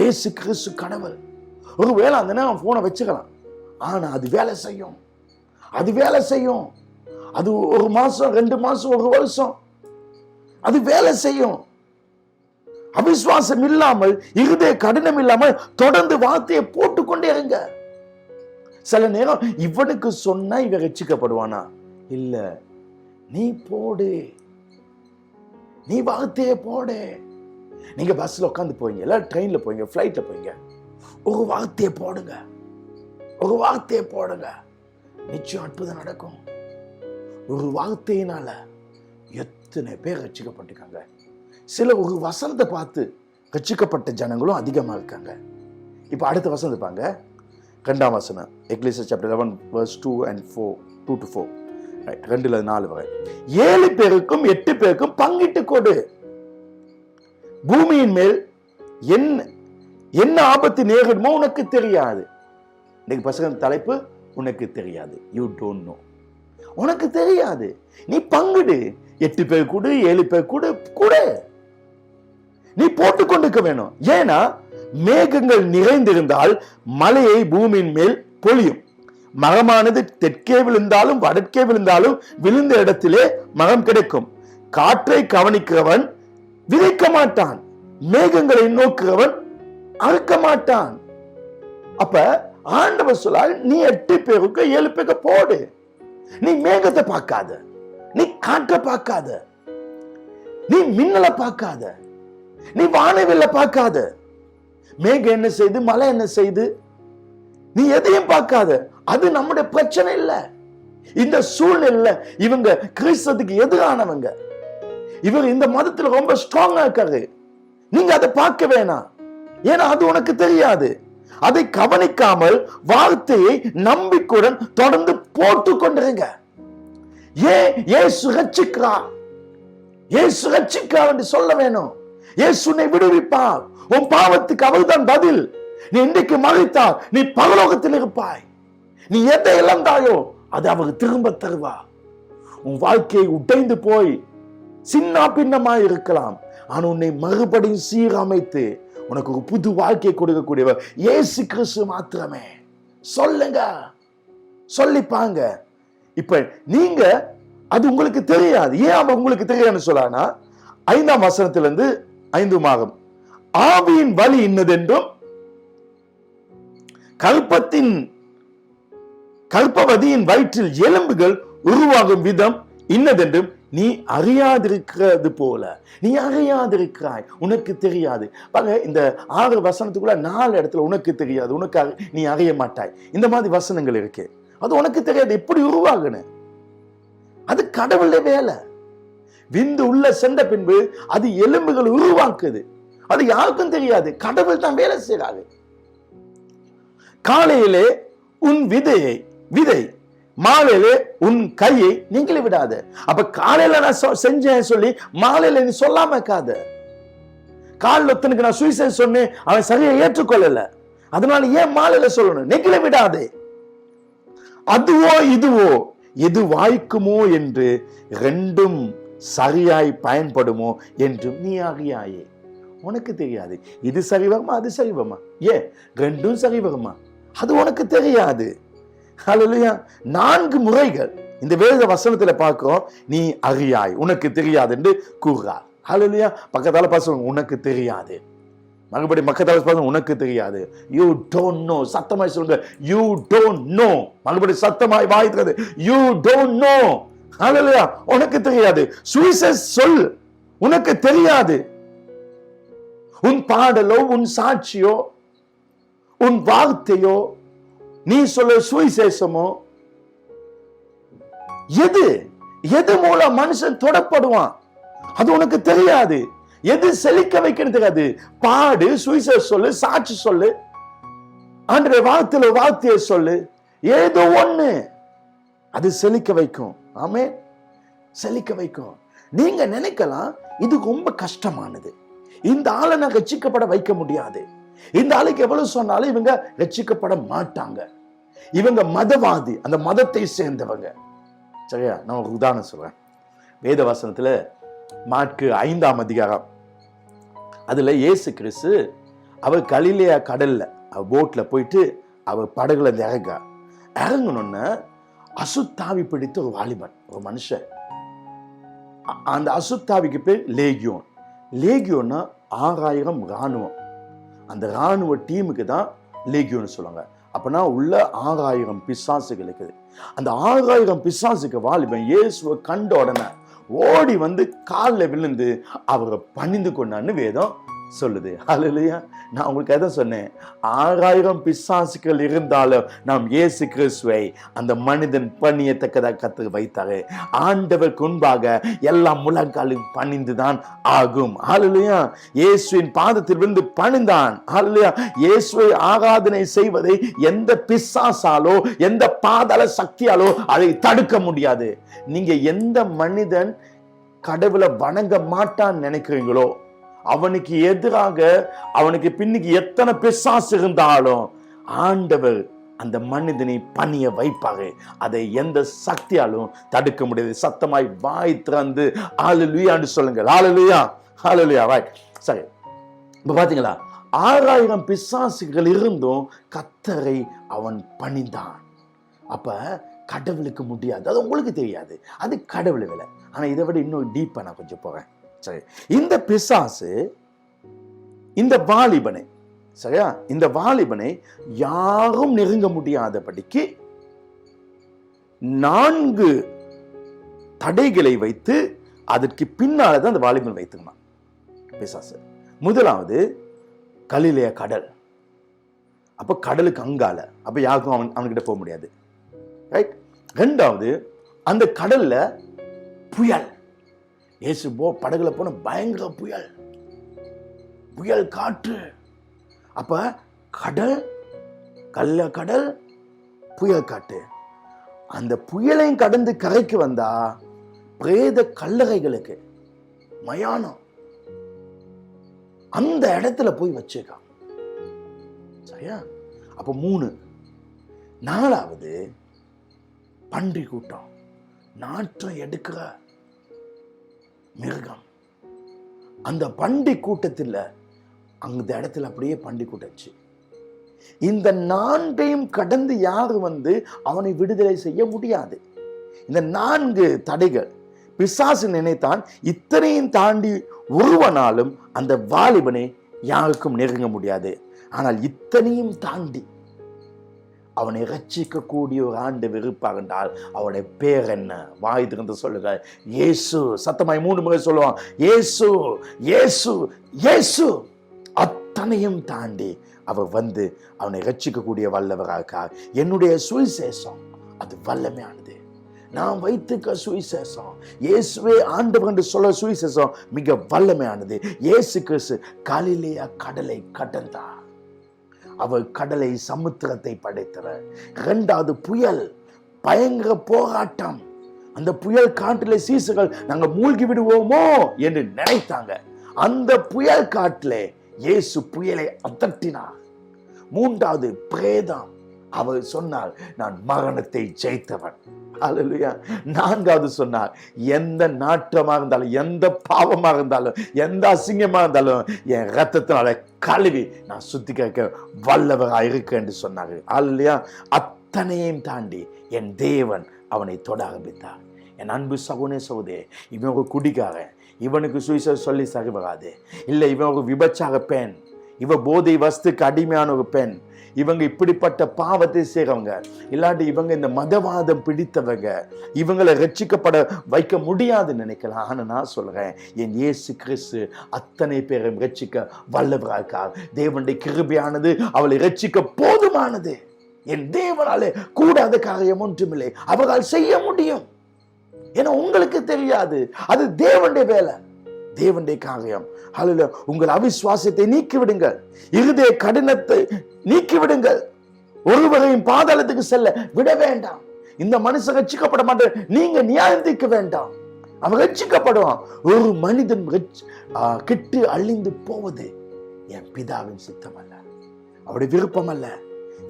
ஏசு கிறிஸ்து கடவுள். ஒருவேளை அந்த நேரம் போனை வச்சுக்கலாம், ஆனா அது வேலை செய்யும். அது 1 மாசம் 2 மாசம் 1 வருஷம் அது வேலை செய்யும். அவிசுவாசம் இல்லாமல் இருதய கடினம் இல்லாமல் தொடர்ந்து வார்த்தையை போட்டுக்கொண்டே இருங்க. சில நேரம் இவனுக்கு சொன்னா இவன் ரட்சிக்கப்படுவானா? இல்ல, நீ போடு, நீ வார்த்தையை போடு. நீங்க பஸ்ல உட்காந்து போவீங்க, இல்ல ட்ரெயின்ல போவீங்க, பிளைட்ல போவீங்க, ஒரு வார்த்தையை போடுங்க, நிச்சயம் அற்புதம் நடக்கும். ஒரு வார்த்தையினால எத்தனை பேர் ரட்சிக்கப்பட்டிருக்காங்க. சில ஒரு வசனத்தை பார்த்து ரட்சிக்கப்பட்ட ஜனங்களும் அதிகமா இருக்காங்க. இப்ப அடுத்த வசனம் இருப்பாங்க, 2ஆம் வசனம், எக்லீசியஸ் சாப்டர் 11 verse 2 and 4, 2-4, 2-4 வரை. 7 பேருக்கும் 8 பேருக்கும் பங்கிட்டு கொடு. பூமியின் மேல் என்ன ஆபத்து நேரிடுமோ உனக்கு தெரியாது. இன்னைக்கு பசங்க தலைப்பு, உனக்கு தெரியாது. You don't know. உனக்கு தெரியாது, நீ பங்கிடு. 8 பேர் கொடு, 7 பேர் கொடு. நீ போட்டுக்கொண்டிருக்க வேணும். ஏன்னா மேகங்கள் நிறைந்திருந்தால் மழையை பூமியின் மேல் பொழியும். மரமானது தெற்கே விழுந்தாலும் வடக்கே விழுந்தாலும் விழுந்த இடத்திலே மரம் கிடைக்கும். காற்றை கவனிக்கிறவன் விதைக்க மாட்டான், மேகங்களை நோக்குறவன் அறுக்க மாட்டான். அப்ப ஆண்டவர் சொல்றார், நீ 8 பேருக்கு 7 பேருக்கு போடு. நீ மேகத்தை பார்க்காத, நீ காற்ற பார்க்காத, நீ மின்னலை பார்க்காத, நீ வானவில்லை பார்க்காத. மேகம் என்ன செய்து, மழை என்ன செய்து, நீ எதையும் பார்க்காத. அது நம்முடைய பிரச்சனை இல்ல. இந்த சூழ்நிலை இவங்க கிறிஸ்தவத்துக்கு எதிரானவங்க, இவங்க இந்த மதத்துல ரொம்ப ஸ்ட்ராங்கா இருக்காரு. நீங்க அதை பார்க்க வேணாம், ஏன்னா அது உனக்கு தெரியாது. அதை கவனிக்காமல் வார்த்தையை நம்பிக்கையுடன் தொடர்ந்து போட்டு கொண்டிருங்க. ஏசு ரட்சிக்கிறார், ஏசு ரட்சிக்கிறார் என்று சொல்ல வேணும். ஏசு உன்னை விடுவிப்பார். உன் பாவத்துக்கு அவர்தான் பதில். நீ இன்றைக்கு மறித்தால் நீ பரலோகத்தில் இருப்பாய். நீ எதை இழந்தாயோ அது அவர் திரும்ப தருவார். உன் வாழ்க்கையை உடைந்து போய் சின்ன பின்னமாய் இருக்கலாம், ஆனா உன்னை மறுபடியும் சீரமைத்து உனக்கு ஒரு புது வாழ்க்கையை கொடுக்கக்கூடியவர் இயேசு கிறிஸ்து மாத்திரமே. சொல்லுங்க, சொல்லிப்பாங்க. இப்ப நீங்க அது உங்களுக்கு தெரியாது. ஏன் அவன் உங்களுக்கு தெரியாதுன்னு சொல்லானா, 5ஆம் வசனத்திலிருந்து 5 மாதம் ஆவியின் வழி இன்னதென்றும் கற்பவதியின் வயிற்றில் எலும்புகள் உருவாகும் விதம் இன்னதென்றும் நீ அறியாதிருக்கிறது போல. நீ அறியாதிருக்கிறாய், உனக்கு தெரியாது. பாருங்க, இந்த 6 வசனத்துக்குள்ள 4 இடத்துல உனக்கு தெரியாது, உனக்கு நீ அறிய மாட்டாய், இந்த மாதிரி வசனங்கள் இருக்கு. அது உனக்கு தெரியாது எப்படி உருவாகுன்னு. அது கடவுளுடைய வேலை. விந்து உள்ள சென்ற பின்பு அது எலும்புகள் உருவாக்குது. அது யாருக்கும் தெரியாது, கடவுள் தான் வேலை செய்யறாரு. காலையிலே உன் விதை மாலையிலே உன் கையை நீங்களே விடாத. அப்ப காலையில நான் செஞ்சேன் சொல்லி மாலையில நீ சொல்லாம இருக்காத. காலையில் ஒருத்தனுக்கு நான் சுவிசேஷம் சொன்னேன், அவன் சரியா ஏற்றுக்கொள்ளல, அதனால ஏன் மாலையில சொல்லணும்? நீங்களே விடாதே. அதுவோ இதுவோ எது வாய்க்குமோ என்று ரெண்டும் சரியாய் பயன்படுமோ என்றும் நீ அறியாயே. உனக்கு தெரியாது இது சரி வருமா அது சரி வருமா, ஏன் ரெண்டும் சரி வருமா, அது உனக்கு தெரியாது. ஹல்லேலூயா. 4 முறைகள் இந்த வேத வசனத்துல பார்க்கிறோம். நீ அறியாய், உனக்கு தெரியாது என்று கூறுறார். ஹல்லேலூயா. பக்கத்தால பாசுங்க, உனக்கு தெரியாது. மறுபடி பக்கத்தால பாசுங்க, உனக்கு தெரியாது. You don't know. சத்தமாய் சொல்லுங்க, யூ டோன்ட் நோ. மறுபடி சத்தமாய் வாய்க்கிறது, யூ டோன்ட் நோ. ஹல்லேலூயா. உனக்கு தெரியாது. சுவிசேஷ சொல், உனக்கு தெரியாது. உன் பாடலோ, உன் சாட்சியோ, உன் வார்த்தையோ, நீ சொல்ல சுவிசேஷமோ, எது மூலம் மனுஷன் தொடப்படுவான் அது உனக்கு தெரியாது. எது செழிக்க வைக்கிறது தெரியாது. பாடு, சுவிசேஷ சொல்லு, சாட்சி சொல்லு, ஆண்டவருடைய வார்த்தையை சொல்லு, ஏதோ ஒண்ணு அது செழிக்க வைக்கும். ஆமே, செழிக்க வைக்கும். நீங்க நினைக்கலாம் இது ரொம்ப கஷ்டமானது, இந்த ஆளை நான் ரட்சிக்கப்பட வைக்க முடியாது, இந்த ஆளுக்கு எவ்வளவு சொன்னாலும் இவங்க ரட்சிக்கப்பட மாட்டாங்க, இவங்க மதவாதி, அந்த மதத்தை சேர்ந்தவங்க. சரியா? நான் ஒரு உதாரணம் சொல்றேன். வேத வசனத்துல மாற்கு 5ஆம் அதிகாரம், அதுல இயேசு கிறிஸ்து அவர் கலிலேயா கடல்ல போட்ல போயிட்டு அவர் படகுல இறங்கணும்னு அசுத்தாவி பிடித்த ஒரு வாலிபன், ஒரு மனுஷன். அந்த அசுத்தாவிக்கு பேர் லேகியோன். லேகியோன்னா 6000 ராணுவம். அந்த ராணுவ டீமுக்கு தான் லேகியோன்னு சொல்லுவாங்க. அப்பனா உள்ள 6000 பிசாசுகள் இருக்குது. அந்த 6000 பிசாசுக்கு வாலிபன் இயேசுவை கண்ட உடனே ஓடி வந்து காலில் விழுந்து அவரை பணிந்து கொண்டான்னு வேதம் சொல்லுது. ஹல்லேலூயா. நான் உங்களுக்கு எதை சொன்னேன்? 6000 பிசாசுகள் இருந்தாலும் நாம் இயேசு கிறிஸ்துவை அந்த மனிதன் பணியத்தக்கதாக கத்து வைத்தாரு. ஆண்டவருக்கு முன்பாக எல்லா முழங்காலும் பணிந்துதான் ஆகும். ஹல்லேலூயா. இயேசுவின் பாதத்தில் விழுந்து பணிந்தான். ஹல்லேலூயா. இயேசுவை ஆராதனை செய்வதை எந்த பிசாசாலோ எந்த பாதாள சக்தியாலோ அதை தடுக்க முடியாது. நீங்க எந்த மனிதன் கடவுளை வணங்க மாட்டான்னு நினைக்கிறீங்களோ அவனுக்கு எதிராக, அவனுக்கு பின்னுக்கு எத்தனை பிசாசு இருந்தாலும் ஆண்டவர் அந்த மனிதனை பணிய வைப்பாரு. அதை எந்த சக்தியாலும் தடுக்க முடியாது. சத்தமாய் வாய் திறந்து ஹல்லேலூயான்னு சொல்லுங்க. ஹல்லேலூயா, ஹல்லேலூயா. வாய். சரி, இப்ப பாத்தீங்களா, 6000 பிசாசுகள் இருந்தும் கர்த்தரை அவன் பணிந்தான். அப்ப கடவுளுக்கு முடியாது, அது உங்களுக்கு தெரியாது, அது கடவுள் வேலை. ஆனா இதை விட இன்னும் டீப்பா நான் கொஞ்சம் போறேன். சரி, இந்த பிசாசு இந்த வாலிபனை சரியா? இந்த வாலிபனை யாரும் நெருங்க முடியாதபடிக்கு 4 தடைகளை வைத்து அதற்கு பின்னால்தான் அந்த வாலிபன் வைத்துக்கணும் பிசாசு. முதலாவது கலிலேய கடல். அப்ப கடலுக்கு அங்கால, அப்ப யாருக்கும் அவன்கிட்ட போக முடியாது. ரைட். 2வது அந்த கடல்ல புயல். இயேசு படகுல போன பயங்கர புயல், புயல் காற்று. அப்ப கடல், கடல், புயல் காற்று. அந்த புயலையும் கடந்து கரைக்கு வந்தா பிரேத கல்லறைகளுக்கு மயானம் அந்த இடத்துல போய் வச்சிருக்கான். சரியா? அப்ப 3. 4வது பன்றி கூட்டம், நாற்றம் எடுக்கிற மிருகம். அந்த பன்றி கூட்டத்தில் அந்த இடத்துல அப்படியே பன்றி கூட்டச்சு. இந்த 4ஐயும் கடந்து யாரு வந்து அவனை விடுதலை செய்ய முடியாது. இந்த 4 தடைகள் பிசாசு நினைத்தான். இத்தனையும் தாண்டி ஒருவனாலும் அந்த வாலிபனை யாருக்கும் நெருங்க முடியாது. ஆனால் இத்தனையும் தாண்டி அவனை ரட்சிக்க கூடிய ஒரு ஆண்டு விருப்பாக என்றால் அவனுடைய பேர் என்ன? வாய் திறந்து சொல்லுங்க, இயேசு. சத்தமாய் 3 முறை சொல்லுவான், இயேசு, இயேசு, இயேசு. அத்தனையும் தாண்டி அவர் வந்து அவனை ரட்சிக்கக்கூடிய வல்லவராக. என்னுடைய சுவிசேஷம் அது வல்லமையானது. நான் வைத்துக்க சுவிசேஷம், இயேசுவே ஆண்டவர் என்று சொல்ல சுவிசேஷம் மிக வல்லமையானது. இயேசு கிறிஸ்து கலிலேயா கடலை கடந்தார். அவர் கடலை, சமுத்திரத்தை படைத்தவர். 2வது புயல், பயங்கர போராட்டம். அந்த புயல் காற்றிலே சீசர்கள் நாங்க மூழ்கி விடுவோமோ என்று நினைத்தாங்க. அந்த புயல் காற்றிலே இயேசு புயலை அதட்டினார். 3வது பிரேதம். அவர் சொன்னார், நான் மரணத்தை ஜெயித்தவன். அல்லேலூயா. 4வது சொன்னார், எந்த நாற்றமாக இருந்தாலும், எந்த பாவமாக இருந்தாலும், எந்த அசிங்கமாக இருந்தாலும் என் ரத்தத்தினால கழுவி நான் சுத்திகரிக்க வல்லவராக இருக்க என்று சொன்னார். அல்லேலூயா. அத்தனையும் தாண்டி என் தேவன் அவனை தொட ஆரம்பித்தார். என் அன்பு சகோதரனே சகோதரியே, இவன் ஒரு குடிகாரன், இவனுக்கு சுவிசேஷம் சொல்லி சரி வராது. இல்லை, இவன் ஒரு விபச்சார பெண், இவ போதை வஸ்துக்கு அடிமையான ஒரு பெண், இவங்க இப்படிப்பட்ட பாவத்தை செய்றவங்க, இல்லாட்டி இவங்க இந்த மதவாதம் பிடித்தவங்க, இவங்களை ரட்சிக்கப்பட வைக்க முடியாதுன்னு நினைக்கலாம். ஆனா நான் சொல்றேன், என் இயேசு கிறிஸ்து அத்தனை பேரும் ரட்சிக்க வல்லவராக்கார். தேவனுடைய கிருபையானது அவளை ரட்சிக்க போதுமானது. என் தேவனாலே கூடாத காரியம் ஒன்றுமில்லை. அவரால் செய்ய முடியும். ஏன்னா உங்களுக்கு தெரியாது, அது தேவனுடைய வேலை, தேவனுடைய காரியம். ஹல்லேலூயா. உங்கள் அவிசுவாசத்தை நீக்கிவிடுங்கள், இருதய கடினத்தை நீக்கிவிடுங்கள். ஒருவரையும் பாதாளத்துக்கு செல்ல விட வேண்டாம். இந்த மனுஷன் ரட்சிக்கப்பட மாட்டேன், நீங்க நியாயம் தீர்க்க வேண்டாம். அவன் ரட்சிக்கப்படுவான். ஒரு மனிதன் கெட்டு அழிந்து போவது என் பிதாவின் சித்தம் அல்ல, அவருடைய விருப்பம் அல்ல.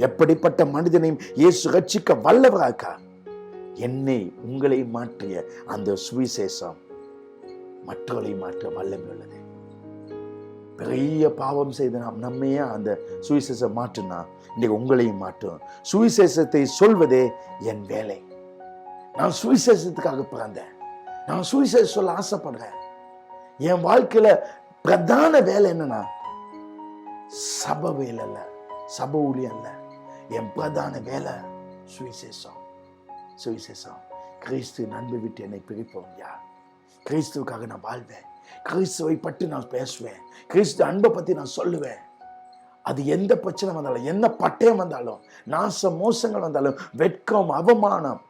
எப்படிப்பட்ட மனிதனையும் இயேசு ரட்சிக்க வல்லவராக்கா. என்னை உங்களை மாற்றிய அந்த சுவிசேஷம் மற்றவர்களை மாற்ற வல்லமை உள்ளது. பெரிய பாவம் செய்து நாம் நம்மையே அந்த சுவிசேஷம் மாற்றினா இன்னைக்கு உங்களையும் மாற்றும். சுவிசேஷத்தை சொல்வதே என் வேலை. நான் சுவிசேஷத்துக்காக பிறந்தேன். நான் சுவிசேஷம் சொல்ல ஆசைப்படுறேன். என் வாழ்க்கையில பிரதான வேலை என்னன்னா சபை வேலை அல்ல, சபை ஊழியம் அல்ல. என் பிரதான வேலை சுவிசேஷம். சுவிசேஷம். கிறிஸ்து அன்பை விட்டு என்னை பிரிப்போம் யார்? கிறிஸ்துவுக்காக நான் வாழ்வேன். கிறிஸ்துவை பற்றி நான் பேசுவேன். கிறிஸ்து அன்பை பத்தி நான் சொல்லுவேன். அது எந்த பிரச்சனை வந்தாலும், என்ன பட்டயம் வந்தாலும், நாச மோசங்கள் வந்தாலும், வெட்கம், அவமானம்,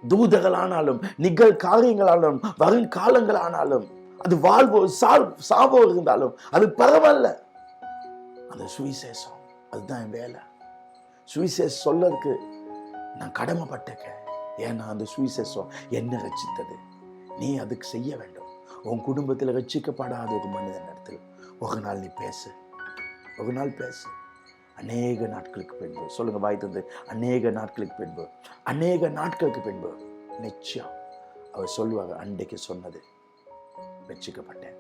தூதர்களானாலும், நிகழ் காரியங்களாலும், வருங்காலங்களானாலும், அது வாழ்வோ சாவோ இருந்தாலும் அது பரவாயில்ல. அந்த சுவிசேஷம் அதுதான் என் வேலை. சுவிசேஷம் சொல்லறதுக்கு நான் கடமைப்பட்டிருக்கேன். ஏன்னா அந்த சுவிசேஷம் என்ன ரட்சித்தது. நீ அதுக்கு செய்ய வேண்டும். உன் குடும்பத்தில் ரட்சிக்கப்படாத ஒரு மனிதன் இடத்துல ஒரு நாள் நீ பேசு, ஒரு நாள் பேசு. அநேக நாட்களுக்கு பின்பு, சொல்லுங்க வாய் தந்து, அநேக நாட்களுக்கு பின்பு, அநேக நாட்களுக்கு பின்பு நிச்சயம் அவர் சொல்லுவாங்க, அன்றைக்கு சொன்னது ரட்சிக்கப்பட்டேன்.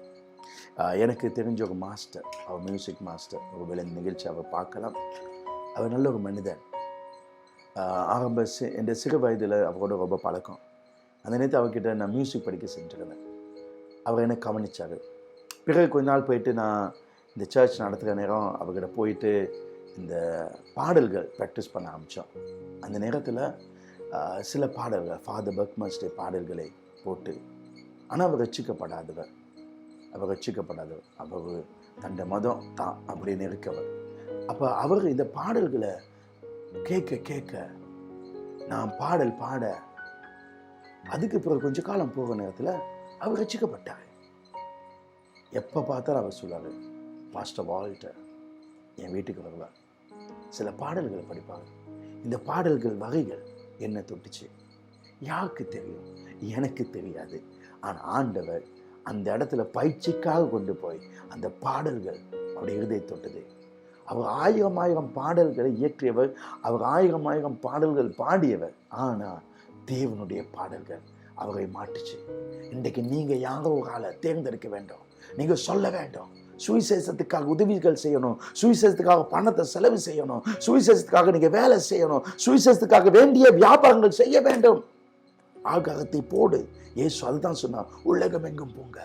எனக்கு தெரிஞ்ச ஒரு மாஸ்டர், அவர் மியூசிக் மாஸ்டர், ஒரு வேலை நிகழ்ச்சி அவர் பார்க்கலாம். அவர் நல்ல ஒரு மனிதன். ஆரம்ப என் சிறு வயதில் அவரோட ரொம்ப பழக்கம். அந்த நேரத்தில் அவர்கிட்ட நான் மியூசிக் படிக்க சென்றிருந்தேன். அவர் என்னை கவனித்தார். பிறகு கொஞ்ச நாள் போயிட்டு நான் இந்த சர்ச் நடத்துகிற நேரம் அவர்கிட்ட போயிட்டு இந்த பாடல்கள் ப்ராக்டிஸ் பண்ண ஆரம்பித்தோம். அந்த நேரத்தில் சில பாடல்கள் ஃபாதர் பர்க்மஸ்டே பாடல்களை போட்டு, ஆனால் அவர் ரட்சிக்கப்படாதவர், அவர் தண்ட மதம் தான் அப்படின்னு இருக்கவர். அப்போ அவர் இந்த பாடல்களை கேட்க நான் பாடல் பாட, அதுக்கு பிறகு கொஞ்ச காலம் போகிற நேரத்தில் அவர் ரட்சிக்கப்பட்டார். எப்போ பார்த்தாலும் அவர் சொல்லுவார், பாஸ்டர் வால்டர் என் வீட்டுக்கு வருவார், சில பாடல்களை படிப்பார். இந்த பாடல்கள் வகைகள் என்ன தொட்டுச்சு யாருக்கு தெரியும்? எனக்கு தெரியாது. ஆனால் ஆண்டவர் அந்த இடத்துல பயிற்சிக்காக கொண்டு போய் அந்த பாடல்கள் அவருடைய இருதயத்தை தொட்டது. அவர் 1000 பாடல்களை இயற்றியவர், அவர் 1000 பாடல்கள் பாடியவர். ஆனால் தேவனுடைய பாடல்கள் அவரை மாட்டுச்சு. இன்றைக்கு நீங்கள் யாரோ ஒரு ஆளை தேர்ந்தெடுக்க வேண்டும். நீங்கள் சொல்ல வேண்டும், சுவிசேஷத்துக்காக உதவிகள் செய்யணும், சுவிசேஷத்துக்காக பணத்தை செலவு செய்யணும், சுவிசேஷத்துக்காக நீங்கள் வேலை செய்யணும், சுவிசேஷத்துக்காக வேண்டிய வியாபாரங்கள் செய்ய வேண்டும். ஆகாரத்தை போடு. இயேசு அதுதான் சொன்னார், உலகம் எங்கும் போங்க,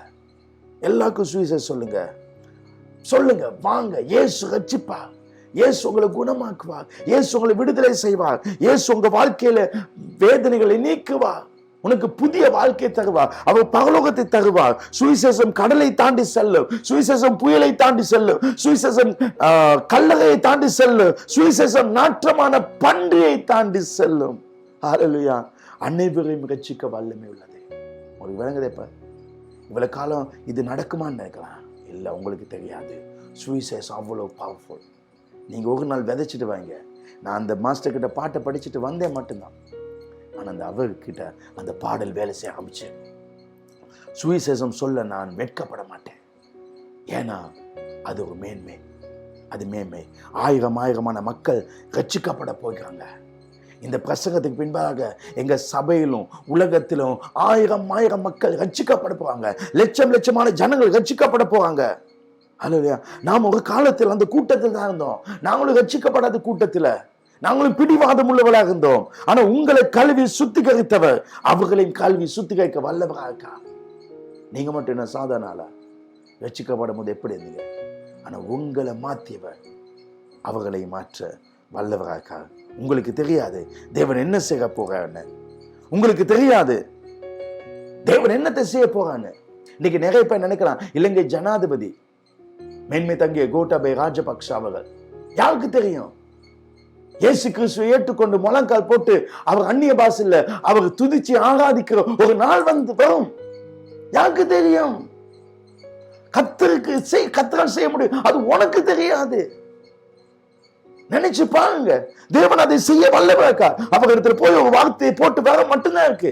எல்லாருக்கும் சுவிசேஷம் சொல்லுங்க, வாங்க. இயேசு ரட்சிப்பார், இயேசு உங்களை குணமாக்குவார், இயேசு உங்களை விடுதலை செய்வார், இயேசு உங்க வாழ்க்கையில வேதனைகளை நீக்குவார், உனக்கு புதிய வாழ்க்கை தருவார், அவர் பரலோகத்தை தருவார். சுவிசேஷம் கடலை தாண்டி செல்லும், சுவிசேஷம் புயலை தாண்டி செல்லும், சுவிசேஷம் கல்லறையை தாண்டி செல்லும், சுவிசேஷம் நாற்றமான பன்றியை தாண்டி செல்லும். ஹல்லேலூயா. அனைவரையும் ரட்சிக்க வல்லமை உள்ளது. உங்களுக்கு விளங்குதே? இப்ப இவ்வளவு காலம் இது நடக்குமான்னு நினைக்கலாம். இல்லை, உங்களுக்கு தெரியாது. சுவிசேஷம் அவ்வளோ பவர்ஃபுல். நீங்கள் ஒரு நாள் விதைச்சிட்டு வாங்க. நான் அந்த மாஸ்டர் கிட்ட பாட்டை படிச்சுட்டு வந்தேன் மட்டும்தான். ஆனால் அந்த அவர்கிட்ட அந்த பாடல் வேலை செய்ய ஆரம்பிச்சேன். சுவிசேஷம் சொல்ல நான் வெட்கப்பட மாட்டேன். ஏன்னா அது ஒரு மேன்மை, அது மேன்மை. 1000 மக்கள் ரட்சிக்கப்பட போகிறாங்க. இந்த பிரசங்கத்துக்கு பின்பாக எங்க சபையிலும் உலகத்திலும் 1000 மக்கள் ரட்சிக்கப்பட போவாங்க. லட்சமான ஜனங்கள் ரட்சிக்கப்பட போவாங்க. அல்லேலூயா. நாம் ஒரு காலத்தில் அந்த கூட்டத்தில் தான் இருந்தோம். நாங்களும் ரட்சிக்கப்படாத கூட்டத்தில், நாங்களும் பிடிவாதம் உள்ளவர்களாக இருந்தோம். ஆனா உங்களை கல்வி சுத்திகரித்தவர் அவர்களின் கல்வி சுத்திகரிக்க வல்லவராக. நீங்க மட்டும் என்ன சாதாரண ஆளா? ரட்சிக்கப்படும் போது எப்படி இருந்தீங்க? ஆனா உங்களை மாற்றியவர் அவர்களை மாற்ற வல்லவராக. உங்களுக்கு தெரியாது தேவன் என்ன செய்ய போறான்னு. உங்களுக்கு தெரியாது தேவன் என்னத்தை செய்ய போறான்னு. இன்னைக்கு நிறைய பேர் நினைக்கலாம், இலங்கை ஜனாதிபதி மேன்மை தங்கிய கோட்டாபய ராஜபக்ஷ அவர்கள், யாருக்கு தெரியும்? இயேசு கிறிஸ்துவை ஏற்றுக்கொண்டு முழங்கால் போட்டு அவர் அந்நிய பாஷையில அவர் துதிச்சு ஆராதிக்கிற ஒரு நாள் வரும். யாருக்கு தெரியும்? கர்த்தரால் செய்ய முடியும். அது உனக்கு தெரியாது. நினைச்சு பாருங்க, தேவன் அதை செய்ய வல்லவராக. அவர் இடத்துல போய் ஒரு வார்த்தையை போட்டு வர மட்டும்தான் இருக்கு.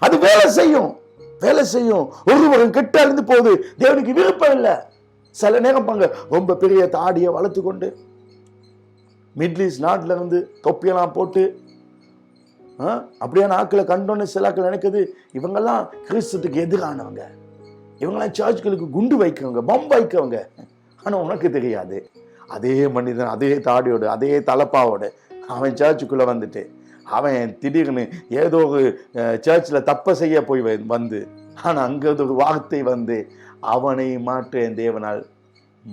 அது வேலை செய்யும். ஒருவரும் கெட்ட அழிந்து போகுது தேவனுக்கு விருப்பம் இல்லை. சில நேரம் பாங்க, ரொம்ப பெரிய தாடியை வளர்த்து கொண்டு மிடில் ஈஸ்ட் நாட்டில் இருந்து தொப்பியெல்லாம் போட்டு அப்படியான ஆக்களை கண்டோன்னு சில ஆக்கள் நினைக்குது இவங்கெல்லாம் கிறிஸ்துக்கு எதிரானவங்க, இவங்கெல்லாம் சர்ச்சுகளுக்கு குண்டு வைக்கிறவங்க, பம் வைக்கிறவங்க. ஆனால் உனக்கு தெரியாது, அதே மனிதன் அதே தாடியோடு அதே தலப்பாவோடு அவன் சர்ச்சுக்குள்ளே வந்துட்டு அவன் திடீர்னு ஏதோ ஒரு சர்ச்சில் தப்பை செய்ய போய் வந்து, ஆனால் அங்கே ஒரு வார்த்தை வந்து அவனை மாற்ற என் தேவனால்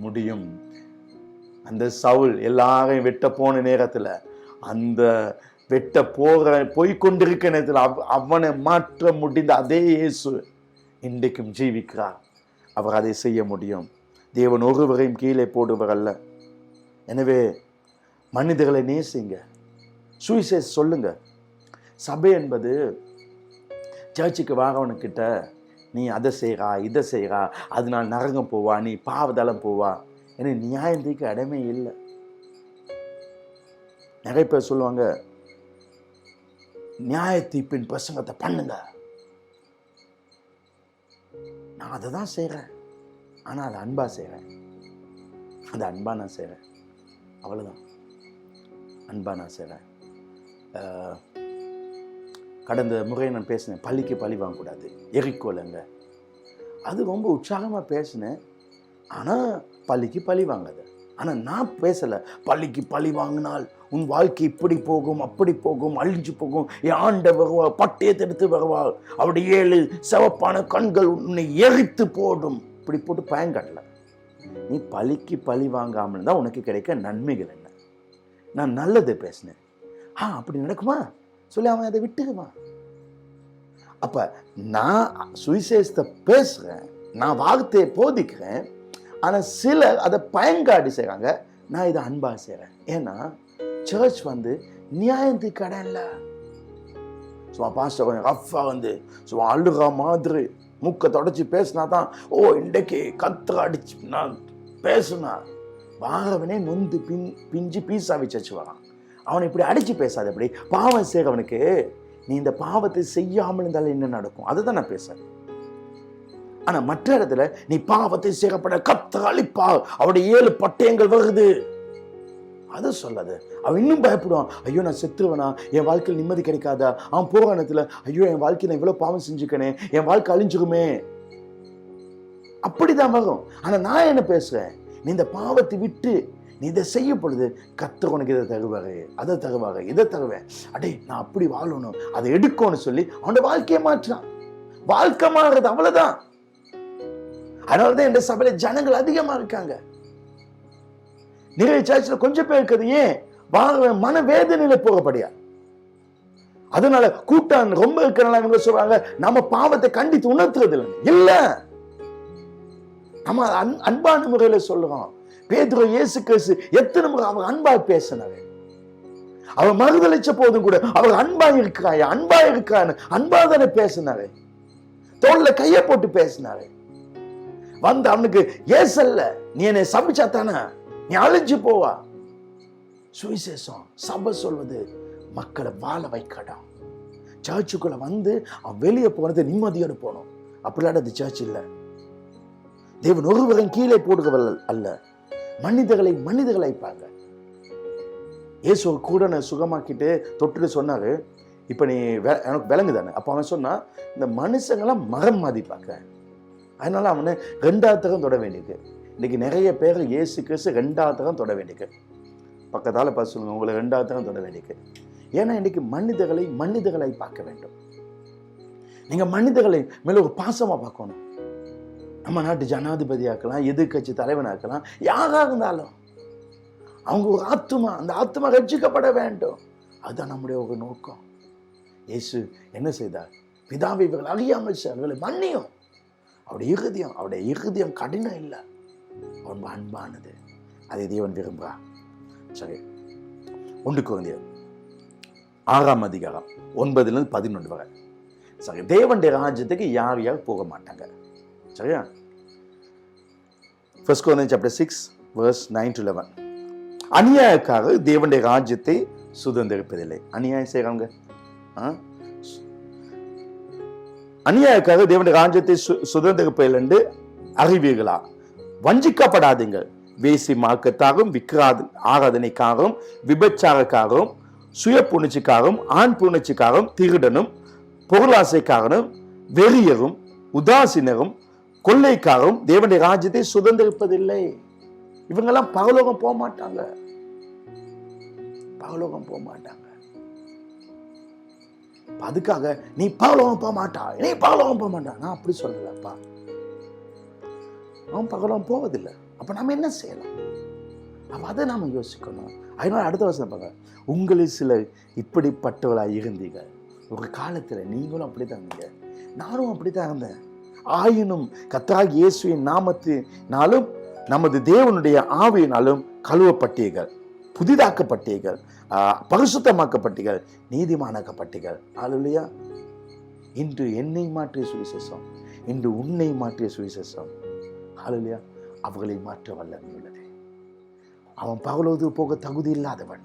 முடியும். அந்த சவுல் எல்லாரையும் வெட்ட போன நேரத்தில், அந்த வெட்ட போய்கொண்டிருக்க நேரத்தில் அவனை மாற்ற முடிந்த அதே இயேசு இன்றைக்கும் ஜீவிக்கிறார். அவர் அதை செய்ய முடியும். தேவன் ஒருவரையும் கீழே போடுவர் அல்ல. எனவே மனிதர்களை நேசிங்க, சுவிசேஷ சொல்லுங்க. சபை என்பது சர்ச்சுக்கு வாரவனுக்கிட்ட நீ அதை செய்கிறா இதை செய்கிறா அதனால் நரகம் போவா, நீ பாவதளம் போவா, ஏன்னா நியாயத்துக்கு இடமே இல்லை. நிறைய பேர் சொல்லுவாங்க நியாய தீர்ப்பின் பிரசங்கத்தை பண்ணுங்க. நான் அதை தான் செய்கிறேன், ஆனால் அதை அன்பா செய்கிறேன். அந்த அன்பா நான் செய்கிறேன், அவ்வளோதான். அன்பா நான் செய்கிறேன். கடந்த முறை நான் பேசினேன், பள்ளிக்கு பழி வாங்கக்கூடாது, எரிக்கோலங்க. அது ரொம்ப உற்சாகமாக பேசினேன். ஆனால் பள்ளிக்கு பழி வாங்காது. ஆனால் நான் பேசலை, பள்ளிக்கு பழி வாங்கினால் உன் வாழ்க்கை இப்படி போகும் அப்படி போகும் அழிஞ்சு போகும், என் ஆண்டவர் வருவார், பட்டயத்தை எடுத்து வருவார், அவருடைய 7 சிவப்பான கண்கள் உன்னை எரித்து போடும், இப்படி போட்டு பயங்கடல. நீ பழிக்கு பழி வாங்காமல் இருந்தால் உனக்கு கிடைக்க நன்மைகள் என்ன? நான் நல்லது பேசினேன். அப்படி நடக்குமா சொல்லி அவன் அதை விட்டுக்குவான். அப்ப நான் சுவிசேஷத்தை பேசுறேன், நான் வார்த்தையை போதிக்கிறேன், ஆனா சிலர் அதை பயன்காட்டி செய்றாங்க. நான் இதை அன்பா செய்றேன். ஏன்னா சர்ச் நியாயத்துக்கு கடை இல்லை. சும்மா பாஸ்டர் கொஞ்சம் ரஃபா சும்மா அழுகிற மாதிரி மூக்க தொடச்சி பேசினா தான் இன்றைக்கு கத்திர அடிச்சு நான் பேசுனா வாரவனே நொந்து பிஞ்சு பீஸா வச்சு வரான். அவனை இப்படி அடிச்சு பேசாத. எப்படி பாவம் செய்றவனுக்கு நீ இந்த பாவத்தை செய்யாமல் இருந்தாலும் என்ன நடக்கும் அதுதான் நான் பேசுறேன். ஆனா மற்ற இடத்துல நீ பாவத்தை செய்யப்பட கத்திர அழிப்பா, அவருடைய 7 பட்டயங்கள் வருது அது சொல்லாது. அவன் இன்னும் பயப்படுவான். ஐயோ நான் செத்துருவனா, என் வாழ்க்கையில் நிம்மதி கிடைக்காதா, அவன் போகிற இடத்துல ஐயோ என் வாழ்க்கையில் நான் இவ்வளவு பாவம் செஞ்சுக்கனே, என் வாழ்க்கை அழிஞ்சிருமே, அப்படிதான் வரும். ஆனா நான் என்ன பேசுறேன், நீ இந்த பாவத்தை விட்டு நீ இதை செய்யும் பொழுது கர்த்தர் உனக்கு இதை தருவாரு, அதை தருவாரு, இதை தருவேன், அடே நான் அப்படி வாழணும், அதை எடுக்கணும்னு சொல்லி அவனோட வாழ்க்கையை மாற்றான். வாழ்க்கை மாறுறது அவ்வளவுதான். அதனாலதான் இந்த சபையில ஜனங்கள் அதிகமா இருக்காங்க. நிறைய சர்ச்சில் கொஞ்சம் பேர் இருக்குது. ஏன்? மன வேதனையில போகப்படியா. அதனால கூட்டம் ரொம்ப இருக்கிறனால இவங்க சொல்றாங்க நம்ம பாவத்தை கண்டித்து உணர்த்துறது இல்ல. நம்ம அன்பான முறையில சொல்றோம். பேதுரு இயேசு கிறிஸ்து எத்தனை முறை அவர் அன்பா பேசினாரு. அவர் மறுதளிச்ச போதும் கூட அவர் அன்பா இருக்கிறாயா, அன்பா இருக்கான்னு அன்பா தானே பேசினாரு. தோல்ல கைய போட்டு பேசினாரு. அவனுக்கு ஏசல்ல நீ என்னை சபிச்சா தானே நீ அழிஞ்சு போவா. சுவிசேஷம் சபை சொல்வது மக்களை வாழ வைக்கணும். சர்ச்சுக்குள்ள அவன் வெளியே போனது நிம்மதியோடு போகணும். அப்படிலாம் அது சர்ச் இல்லை. தேவன் ஒருவரும் கீழே போடுகிறவர்கள் அல்ல, மனிதர்களை பாங்க. இயேசு கூட சுகமாக்கிட்டு தொட்டுட்டு சொன்னாரு, இப்ப நீ எனக்கு விளங்குதானே. அப்ப அவன் சொன்னா இந்த மனுஷங்களாம் மரம் மதிப்பாங்க, அதனால அவனை 2வது தரம் தொட வேண்டியது. இன்னைக்கு நிறைய பேர் இயேசு கிறிஸ்து 2வது தரம் தொட வேண்டியது. பக்கத்தால பார்த்து சொல்லுங்க, உங்களை 2வது தரம் தொட வேண்டியது. ஏன்னா இன்னைக்கு மனிதர்களை பார்க்க வேண்டும். நீங்க மனிதர்களை மேல ஒரு பாசமா பார்க்கணும். நம்ம நாட்டு ஜனாதிபதியாக்கலாம், எதிர்கட்சி தலைவனாக்கலாம், யாரா இருந்தாலும் அவங்க ஒரு ஆத்துமா, அந்த ஆத்துமா ரட்சிக்கப்பட வேண்டும். அதுதான் நம்முடைய ஒரு நோக்கம். இயேசு என்ன செய்தார்? பிதாவை இவர்கள் அறியாமல் அவர்களை மன்னியும். அவருடைய இருதயம் கடினம் இல்லை, ரொம்ப அன்பானது. அதை தேவன் விரும்புறா. சரி, 1 கொரிந்தியர் 6ஆம் அதிகாரம் 9-11 வரை. சரி, தேவனுடைய ராஜ்யத்துக்கு யார் போக மாட்டாங்க. சரியா? 1 Corinthians chapter 6 verse 9-11. அநியாயக்காரர் தேவனுடைய ராஜ்யத்தை சுதந்திரிப்பதில்லை. அநியாயம் செய்யறவங்க, அநியாயக்காரர் தேவனுடைய ராஜ்யத்தை சுதந்திரிப்பதில்லை என்று அறிவீர்களா? வஞ்சிக்கப்படாதீங்கள். வேசி மார்க்கத்தாரும், ஆராதனைக்காரும், விபச்சாரக்காரும், சுய புணர்ச்சிக்காரும், ஆண் புணர்ச்சிக்காரும், திருடனும், பொருளாசைக்காரனும், வெறியரும், உதாசீனரும், கொள்ளைக்காரும் தேவனுடைய ராஜ்யத்தை சுதந்திரிப்பதில்லை. இவங்கெல்லாம் பரலோகம் போக மாட்டாங்க. அதுக்காக நீ பரலோகம் போக மாட்டா, நான் அப்படி சொல்லலப்பா. அவன் பரலோகம் போவதில்லை. அப்ப நம்ம என்ன செய்யலாம்? அப்ப அதை நாம யோசிக்கணும். அதனால அடுத்த வருஷம் பாருங்க, உங்களில் சிலர் இப்படிப்பட்டவர்களாக இருந்தீங்க. ஒரு காலத்துல நீங்களும் அப்படித்தான் இருந்தீங்க, நானும் அப்படித்தான் இருந்தேன். ஆயினும் கர்த்தராகிய இயேசுவின் நாமத்தினாலும் நமது தேவனுடைய ஆவியினாலும் கழுவப்பட்டீர்கள், புதிதாக்கப்பட்டீர்கள், பரிசுத்தமாக்கப்பட்டீர்கள், நீதிமானாக்கப்பட்டீர்கள். அல்லேலூயா. இன்று என்னை மாற்றிய சுவிசேஷம், இன்று உன்னை மாற்றிய சுவிசேஷம். அல்லேலூயா. அவர்களை மாற்ற வல்லமை உள்ளது. அவன் பரலோகத்துக்கு போக தகுதி இல்லாதவன்,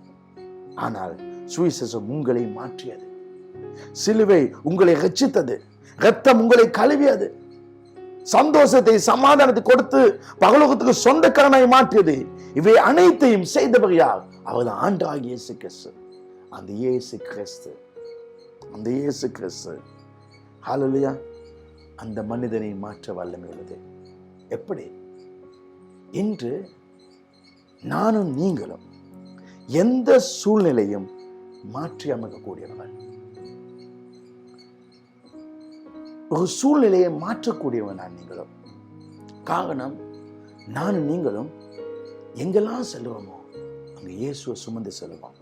ஆனால் சுவிசேஷம் உங்களை மாற்றியது. சிலுவை உங்களை ரட்சித்தது, இரத்தம் உங்களை கழுவியது, சந்தோஷத்தை சமாதானத்தை கொடுத்து பரலோகத்துக்கு சொந்தக்காரனாய் மாற்றியது. இவை அனைத்தையும் செய்தவர் யார்? அவர் ஆண்டவராகிய இயேசு கிறிஸ்து. அந்த இயேசு கிறிஸ்து ஹல்லேலூயா, அந்த மனிதனை மாற்ற வல்லமை உள்ளது. எப்படி? இன்று நானும் நீங்களும் எந்த சூழ்நிலையும் மாற்றி அமைக்கக்கூடியவர்கள், ஒரு சூழ்நிலையை மாற்றக்கூடியவன் நான் நீங்களும். காரணம், நானும் நீங்களும் எங்கெல்லாம் செல்லுவோமோ அங்க இயேசுவை சுமந்து செல்லுவோம்.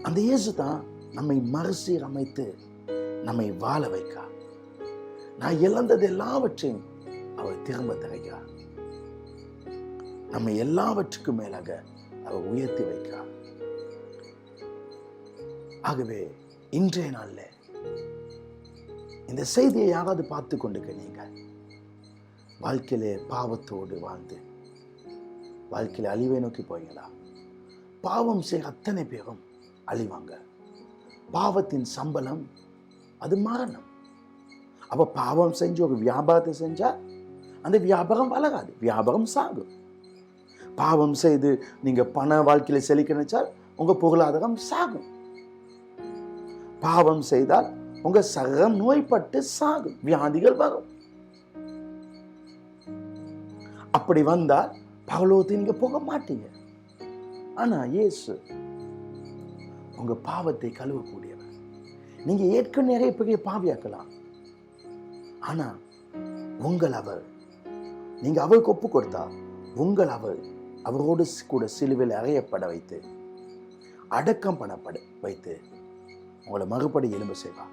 அந்த இயேசு தான் நம்மை மறுசீரமைத்து நம்மை வாழ வைக்கா. நான் இழந்தது எல்லாவற்றையும் அவர் திரும்ப தரைக்கா. நம்மை எல்லாவற்றுக்கும் மேலாக அவர் உயர்த்தி வைக்கா. ஆகவே இன்றைய நாள்ல இந்த செய்தியை யாராவது பார்த்து கொண்டு நீங்க வாழ்க்கையிலே பாவத்தோடு வாழ்ந்து வாழ்க்கையில அழிவை நோக்கி போவீங்களா? பாவம் செய்ய அத்தனை பேரும் அழிவாங்க. பாவத்தின் சம்பளம் அது மரணம். அப்ப பாவம் செஞ்சு ஒரு வியாபாரத்தை செஞ்சா அந்த வியாபாரம் வளராது, வியாபாரம் சாகும். பாவம் செய்து நீங்க பண வாழ்க்கையில செழிக்க நினைச்சால் உங்க பொருளாதாரம் சாகும். பாவம் செய்தால் உங்க சரீரம் நோய்பட்டு சாகும், வியாதிகள் வரும். அப்படி வந்தால் பரலோகத்தை நீங்க போக மாட்டீங்க. ஆனா இயேசு உங்க பாவத்தை கழுவக்கூடியவர். நீங்க ஏற்கனவே நிறைய பெரிய பாவியாக்கலாம். ஆனா உங்கள் அவர், நீங்க அவருக்கு ஒப்பு கொடுத்தா உங்கள் அவர் அவரோடு கூட சிலுவையில் அறையப்பட வைத்து அடக்கம் பண்ணப்பட வைத்து உங்களை மறுபடி எலும்ப செய்வார்.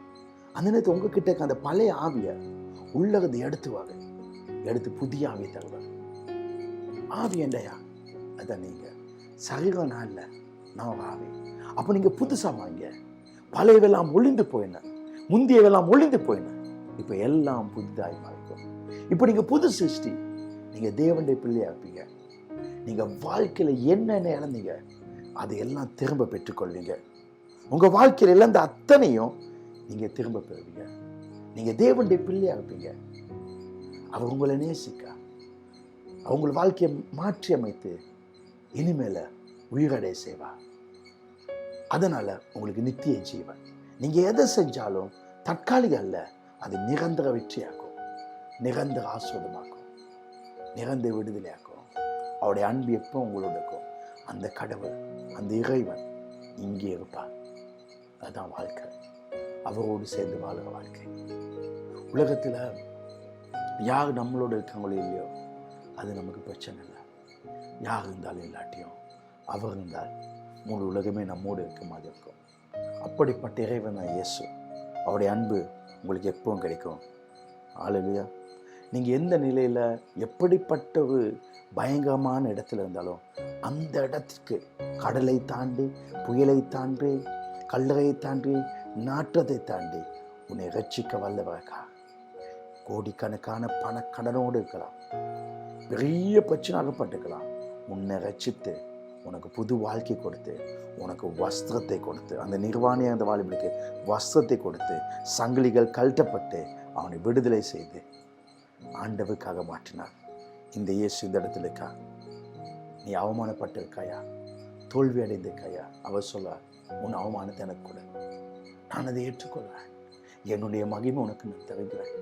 அந்த நேரத்தில் உங்ககிட்ட அந்த பழைய ஆவிய உள்ளதை எடுத்துவாங்க, எடுத்து புதிய ஆவியை தருவார். ஆவி என்னையா? அதான் நீங்க சரீர நாள்ல நான் ஆவி. அப்ப நீங்க புதுசா வாங்க. பழையவெல்லாம் ஒளிந்து போயின, முந்தியவெல்லாம் ஒளிந்து போயின, இப்ப எல்லாம் புதிதாய் மாறிக்கும். இப்ப நீங்க புது சிருஷ்டி. நீங்க தேவனுடைய பிள்ளையா இருப்பீங்க. நீங்க வாழ்க்கையில என்னென்ன இழந்தீங்க அதையெல்லாம் திரும்ப பெற்றுக்கொள்வீங்க. உங்க வாழ்க்கையில இழந்த அத்தனையும் நீங்க திரும்ப பெறுவீங்க. நீங்க தேவனுடைய பிள்ளையா இருப்பீங்க. அவர் உங்களை நேசிக்க, அவங்க வாழ்க்கையை மாற்றி அமைத்து இனிமேல உயிரடைய செய்வார். அதனால உங்களுக்கு நித்திய ஜீவன். நீங்க எதை செஞ்சாலும் தற்காலிக அல்ல, அது நிரந்தர வெற்றியாக்கும், நிரந்தர ஆஸ்வாதமாக்கும், நிரந்தர விடுதலையாக்கும். அவருடைய அன்பு எப்போ உங்களோட இருக்கும். அந்த கடவுள், அந்த இறைவன் இங்கே இருப்பார். அதுதான் வாழ்க்கை, அவரோடு சேர்ந்து வாழுற வாழ்க்கை. உலகத்துல யார் நம்மளோட இருக்காங்களோ இல்லையோ அது நமக்கு பிரச்சனை இல்லை. யார் இருந்தாலும் இல்லாட்டியும் அவர் இருந்தால் முழு உலகமே நம்மோடு இருக்க மாதிரி இருக்கும். அப்படிப்பட்ட இறைவன் தான் இயேசு. அவருடைய அன்பு உங்களுக்கு எப்பவும் கிடைக்கும். ஹல்லேலூயா. நீங்க எந்த நிலையில எப்படிப்பட்ட ஒரு பயங்கரமான இடத்துல இருந்தாலும் அந்த இடத்துக்கு கடலை தாண்டி, புயலை தாண்டி, கல்லறையை தாண்டி, நாற்றத்தை தாண்டி உன்னை ரட்சிக்க வல்லவர்க்கா. கோடிக்கணக்கான பணக்கடனோடு இருக்கலாம், பெரிய பிரச்சனை அகப்பட்டுக்கலாம். உன்னை ரட்சித்து உனக்கு புது வாழ்க்கை கொடுத்து, உனக்கு வஸ்திரத்தை கொடுத்து, அந்த நிர்வாணிய அந்த வாலிபனுக்கு வஸ்திரத்தை கொடுத்து, சங்கிலிகள் கழட்டப்பட்டு அவனை விடுதலை செய்து ஆண்டவருக்காக மாற்றினார். இந்த இயேசு இந்த இடத்துல இருக்கா. நீ அவமானப்பட்டிருக்காயா, தோல்வி அடைந்திருக்காயா? அவர் சொல்ல, உன் அவமானத்தை எனக்கு கொடு, நான் அதை ஏற்றுக்கொள்வேன். என்னுடைய மகிமை உனக்கு நான் தருகிறேன்,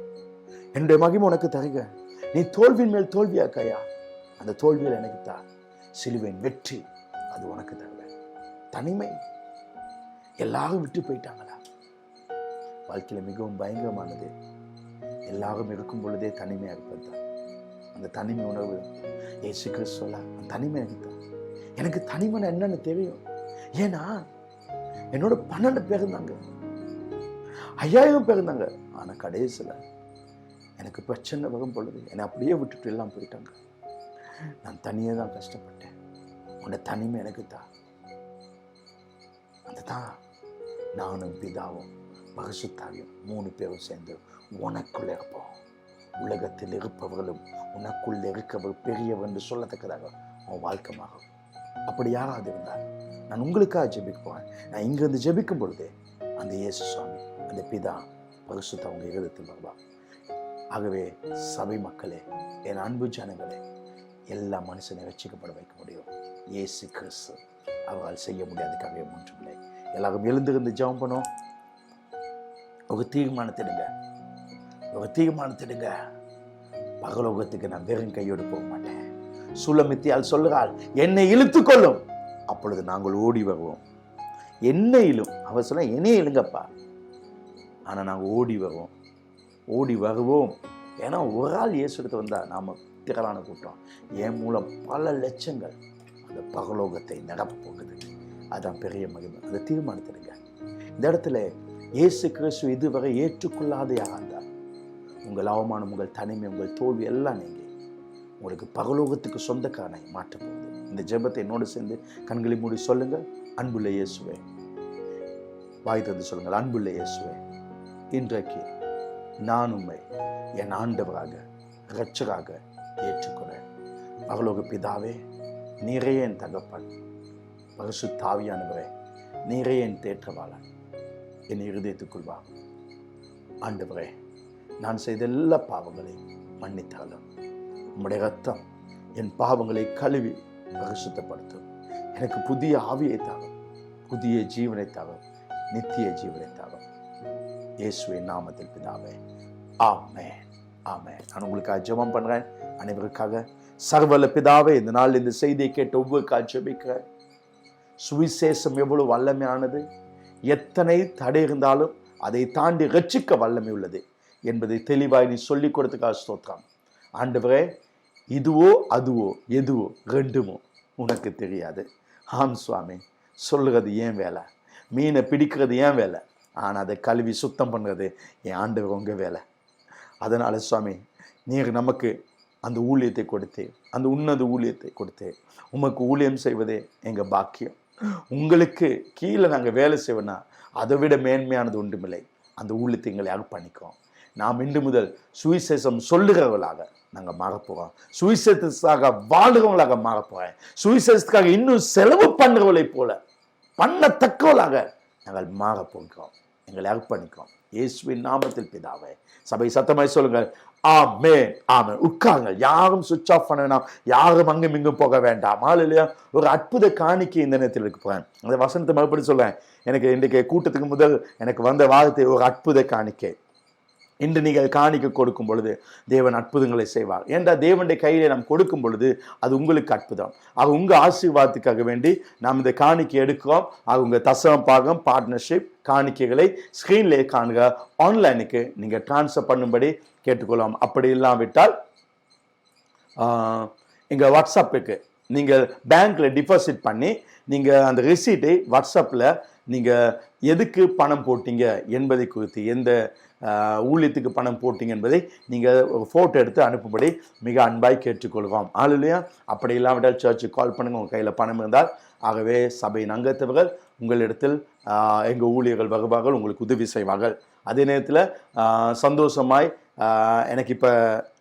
என்னுடைய மகிமை உனக்கு தருகிறேன். நீ தோல்வியின் மேல் தோல்வியாக்காயா, அந்த தோல்வியில் எனக்கு தான். சிலுவையின் வெற்றி அது உனக்கு தருவேன். தனிமை, எல்லாரும் விட்டு போயிட்டாங்களா? வாழ்க்கையில மிகவும் பயங்கரமானது எல்லாரும் இருக்கும் பொழுதே தனிமையா இருப்பது தான். அந்த தனிமை உணர்வு இயேசு கிறிஸ்து சொல்ல, அந்த தனிமை எனக்கு தான். எனக்கு தனிமை என்னன்னு தெரியும். ஏன்னா என்னோட 12 பேர் இருந்தாங்க, 5000 பேர் இருந்தாங்க. ஆனா கடைசியில் எனக்கு பிரச்சனை வரும் பொழுது என்னை அப்படியே விட்டுட்டு எல்லாம் போயிட்டாங்க. நான் தனியே தான் கஷ்டப்பட்டேன். உன்னை தனிமை எனக்கு தான். அந்த தான் நானும் பிதாவும் பரிசுத்தாவியும் 3 பேரும் சேர்ந்து உனக்குள்ள இருப்போம். உலகத்தில் இருப்பவர்களும் உனக்குள்ள இருக்கவர் பெரியவர் என்று சொல்லத்தக்கதாக உன் வாழ்க்கை மாறும். அப்படி யாராவது இருந்தால் நான் உங்களுக்காக ஜெபிக்க போவேன். நான் இங்கிருந்து ஜெபிக்கும் பொழுதே அந்த இயேசு சுவாமி, அந்த பிதா பரிசுத்த அவங்க இருதயத்தில் வருவார். ஆகவே சபை மக்களே, என் அன்பு ஜனங்களே, எல்லா மனுஷனை ரட்சிக்கப்பட வைக்க முடியும். இயேசு கிறிஸ்து அவரால் செய்ய முடியாத காரியம் ஒன்றுமில்லை. எல்லாரும் எழுந்திருந்து ஜெபம் பண்ணுவோம். ஒரு தீர்மானத்திடுங்க, ஒரு தீர்மானத்திடுங்க. பரலோகத்துக்கு நான் வெறும் கையோடு போக மாட்டேன். சுலமித்தியால் சொல்லுகிறாள், என்னை இழுத்துக் கொள்ளும், அப்பொழுது நாங்கள் ஓடி வருவோம். என்னையிலும் அவர் சொல்ல, என்னையே இழுங்கப்பா, ஆனா நாங்கள் ஓடி வருவோம், ஓடி வருவோம் ஏன்னா ஒரு ஆள் இயேசு எடுத்து வந்தால் நாம் திரளான கூட்டம். என் மூலம் பல லட்சங்கள் அந்த பரலோகத்தை நிரப்ப போகுது. அதான் பெரிய மகிமை. அதை தீர்மானித்திடுங்க. இந்த இடத்துல இயேசு கிறிஸ்து இதுவரை ஏற்றுக்கொள்ளாத யாராக இருந்தால் உங்கள் அவமானம், உங்கள் தனிமை, உங்கள் தோல்வி எல்லாம் நீங்க உங்களுக்கு பரலோகத்துக்கு சொந்தக்காரனை மாற்ற போகுது. இந்த ஜெபத்தை என்னோடு சேர்ந்து கண்களை மூடி சொல்லுங்கள். அன்புள்ள இயேசுவே, வாய் தந்து சொல்லுங்கள். அன்புள்ள இயேசுவே, இன்றைக்கு நான் உம்மை என் ஆண்டவராக இரட்சகராக ஏற்றுக்கொள்கிறேன். பரலோக பிதாவே, நீரே என் தகப்பன். பரிசுத்த ஆவியானவரே, நீரே என் தேற்றவாளன். என் இருதயத்துக்குள் வா. ஆண்டவரே, நான் செய்த எல்லா பாவங்களையும் மன்னித்தாலும் உம்முடைய ரத்தம் என் பாவங்களை கழுவி பரிசுத்தப்படுத்தும். எனக்கு புதிய ஆவியை தாரும், புதிய ஜீவனை தாரும், நித்திய ஜீவனை தாரும். இயேசுவின் நாமத்தில் பிதாவே, ஆமென், ஆமென். நான் உங்களுக்காக ஜெபம் பண்றேன். அனைவருக்காக. சர்வல்ல பிதாவே, இந்த நாள் இந்த செய்தியை கேட்ட ஒவ்வொருக்காக ஜெபிக்கிறேன். சுவிசேஷம் எவ்வளவு வல்லமையானது, எத்தனை தடை இருந்தாலும் அதை தாண்டி ரட்சிக்க வல்லமை உள்ளது என்பதை தெளிவாய் நீ சொல்லிக் கொடுத்துக்காக ஸ்தோத்திரம். ஆண்டவரே, இதுவோ அதுவோ எதுவோ ரெண்டுமோ உனக்கு தெரியாது. ஆம் சுவாமி, சொல்லுறது ஏன் வேலை, மீனை பிடிக்கிறது ஏன் வேலை, ஆனால் அதை கழுவி சுத்தம் பண்ணுறது என் ஆண்டவர் உங்கள் வேலை. அதனால சுவாமி, நீர் நமக்கு அந்த ஊழியத்தை கொடுத்தே, அந்த உன்னத ஊழியத்தை கொடுத்தே. உமக்கு ஊழியம் செய்வதே எங்கள் பாக்கியம். உங்களுக்கு கீழே நாங்கள் வேலை செய்வோன்னா அதை விட மேன்மையானது ஒன்றுமில்லை. அந்த ஊழியத்தை எங்களை அர்ப்பணிக்கிறோம். நாம் இன்று முதல் சுவிசேஷம் சொல்லுகிறவர்களாக நாங்கள் மாறப்போகிறோம். சுவிசேஷத்துக்காக வாழ்கிறவங்களாக மாறப்போகிறேன். சுவிசேஷத்துக்காக இன்னும் செலவு பண்ணுறவர்களை போல பண்ணத்தக்கவர்களாக நாங்கள் மாறப்போகிறோம். எங்களை அர்ப்பணிக்கிறோம். இயேசுவின் நாமத்தில் பிதாவே. சபை சத்தமாய் சொல்லுங்கள். ஆமென், ஆமென். உட்காருங்கள். யாரும் சுவிட்ச் ஆஃப் பண்ண வேண்டாம். யாரும் அங்கும் இங்கும் போக வேண்டாம். இல்லையா? ஒரு அற்புத காணிக்கை இந்த நேரத்தில் இருக்க போகிறேன். அந்த வசனத்தை மறுபடி சொல்றேன். எனக்கு இன்றைக்கு கூட்டத்துக்கு முதல் எனக்கு வந்த வார்த்தை ஒரு அற்புத காணிக்கை. இன்று நீங்கள் காணிக்கை கொடுக்கும் பொழுது தேவன் அற்புதங்களை செய்வார். ஏன்டா தேவனுடைய கையிலே நாம் கொடுக்கும் பொழுது அது உங்களுக்கு அற்புதம். ஆக உங்கள் ஆசீர்வாதத்துக்காக வேண்டி நாம் இந்த காணிக்கை எடுக்கிறோம். ஆக உங்கள் தசம பாகம், பார்ட்னர்ஷிப் காணிக்கைகளை ஸ்க்ரீன்லே காணுங்க. ஆன்லைனுக்கு நீங்கள் ட்ரான்ஸ்ஃபர் பண்ணும்படி கேட்டுக்கொள்ளலாம். அப்படி இல்லாவிட்டால் எங்கள் வாட்ஸ்அப்புக்கு நீங்கள் பேங்க்கில் டிபாசிட் பண்ணி நீங்கள் அந்த ரெசீட்டை வாட்ஸ்அப்பில் நீங்கள் எதுக்கு பணம் போட்டீங்க என்பதை குறித்து, எந்த ஊழியத்துக்கு பணம் போட்டீங்க என்பதை நீங்கள் ஒரு ஃபோட்டோ எடுத்து அனுப்பும்படி மிக அன்பாய் கேட்டுக்கொள்வோம். இல்லையா? அப்படி இல்லாவிட்டால் சர்ச்சுக்கு கால் பண்ணுங்கள் உங்கள் கையில் பணம் இருந்தால். ஆகவே சபையின் அங்கத்தவர்கள் உங்களிடத்தில் எங்கள் ஊழியர்கள் வருவார்கள், உங்களுக்கு உதவி செய்வார்கள். அதே நேரத்தில் சந்தோஷமாய் எனக்கு இப்போ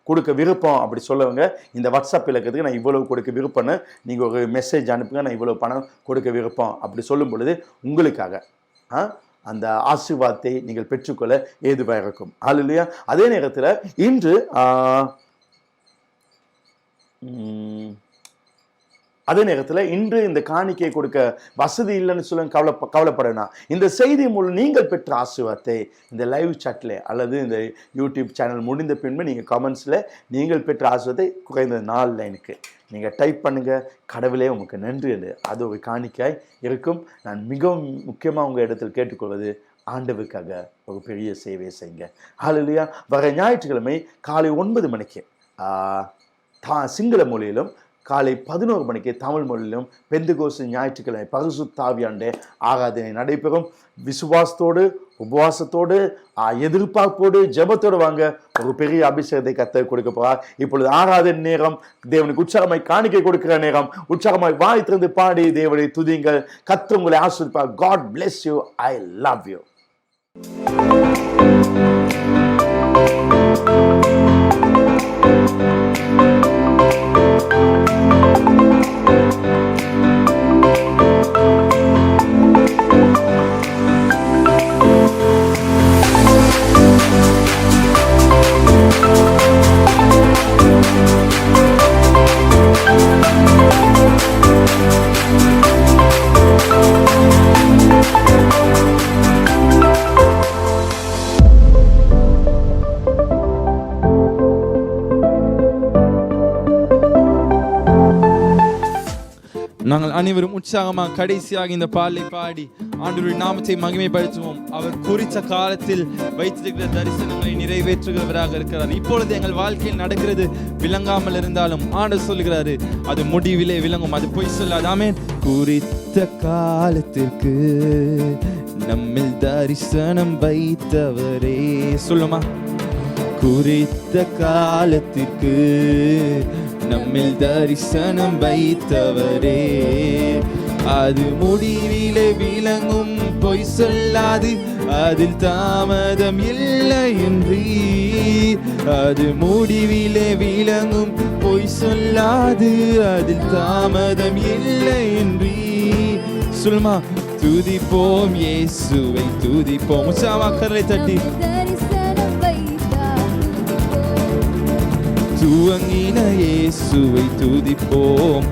கொடுக்க விருப்பம் அப்படி சொல்லவங்க இந்த வாட்ஸ்அப் இலக்கத்துக்கு நான் இவ்வளவு கொடுக்க விருப்பம்னு நீங்கள் ஒரு மெசேஜ் அனுப்புங்க. நான் இவ்வளோ பணம் கொடுக்க விருப்பம் அப்படி சொல்லும் பொழுது உங்களுக்காக அந்த ஆசீர்வாதத்தை நீங்கள் பெற்றுக்கொள்ள ஏதுவாக இருக்கும். இல்லையா? அதே நேரத்தில் இன்று இந்த காணிக்கை கொடுக்க வசதி இல்லைன்னு சொல்ல கவலைப்படணும். இந்த செய்தி மூலம் நீங்கள் பெற்ற ஆசீர்வாதத்தை இந்த லைவ் சாட்ல அல்லது இந்த யூடியூப் சேனல் முடிந்த பின்பு நீங்கள் கமெண்ட்ஸில் நீங்கள் பெற்ற ஆசீர்வாதத்தை குறைந்த 4 லைனுக்கு நீங்கள் டைப் பண்ணுங்கள். கடவுளே உமக்கு நன்றி என்று அது ஒரு காணிக்காய் இருக்கும். நான் மிகவும் முக்கியமாக உங்கள் இடத்தில் கேட்டுக்கொள்வது, ஆண்டவருக்காக ஒரு பெரிய சேவையை செய்யுங்க. ஹல்லேலூயா. வர ஞாயிற்றுக்கிழமை காலை 9 மணிக்கு சிங்கள மொழியிலும் காலை 11 மணிக்கு தமிழ் மொழியிலும் பெந்தெகோஸ்து ஞாயிற்றுக்கிழமை பரிசுத்த ஆவியாண்டே ஆராதனை நடைபெறும். விசுவாசத்தோடு, உபவாசத்தோடு, எதிர்பார்ப்போடு, ஜெபத்தோடு வாங்க. ஒரு பெரிய அபிஷேகத்தை கர்த்தர் கொடுக்க போறார். இப்பொழுது ஆராதனை நேரம், தேவனுக்கு உற்சாகமாய் காணிக்கை கொடுக்கிற நேரம். உற்சாகமாய் வாய் திறந்து பாடி தேவனை துதிங்கள். கர்த்தர் உங்களை ஆசீர்வதிப்பார். God bless you. I love you. நாங்கள் அனைவரும் உற்சாகமாக கடைசியாக இந்த பாடலை பாடி ஆண்டவருடைய நாமத்தை மகிமைப்படுத்துவோம். அவர் குறித்த காலத்தில் வைத்திருக்கிற தரிசனங்களை நிறைவேற்றுகிறவராக இருக்கிறார். இப்பொழுது எங்கள் வாழ்க்கையில் நடக்கிறது விளங்காமல் இருந்தாலும் ஆண்டவர் சொல்கிறாரு, அது முடிவிலே விளங்கும், அது பொய் சொல்லாது. ஆமென். குறித்த காலத்திற்கு நம்மில் தரிசனம் வைத்தவரே, சொல்லுமா, குறித்த காலத்திற்கு நம்மில் தரிசனம் வைத்தவரே, அது முடிவிலே விளங்கும், பொய் சொல்லாது, அதில் தாமதம் இல்லை என்றீர். அது முடிவிலே விளங்கும், பொய் சொல்லாது, அதில் தாமதம் இல்லை என்றீர். சொல்லுமா, துதிப்போம் இயேசுவை துதிப்போம். உற்சாகமாக்கரை தட்டி துவங்கின இயேசுவை துதிப்போம்,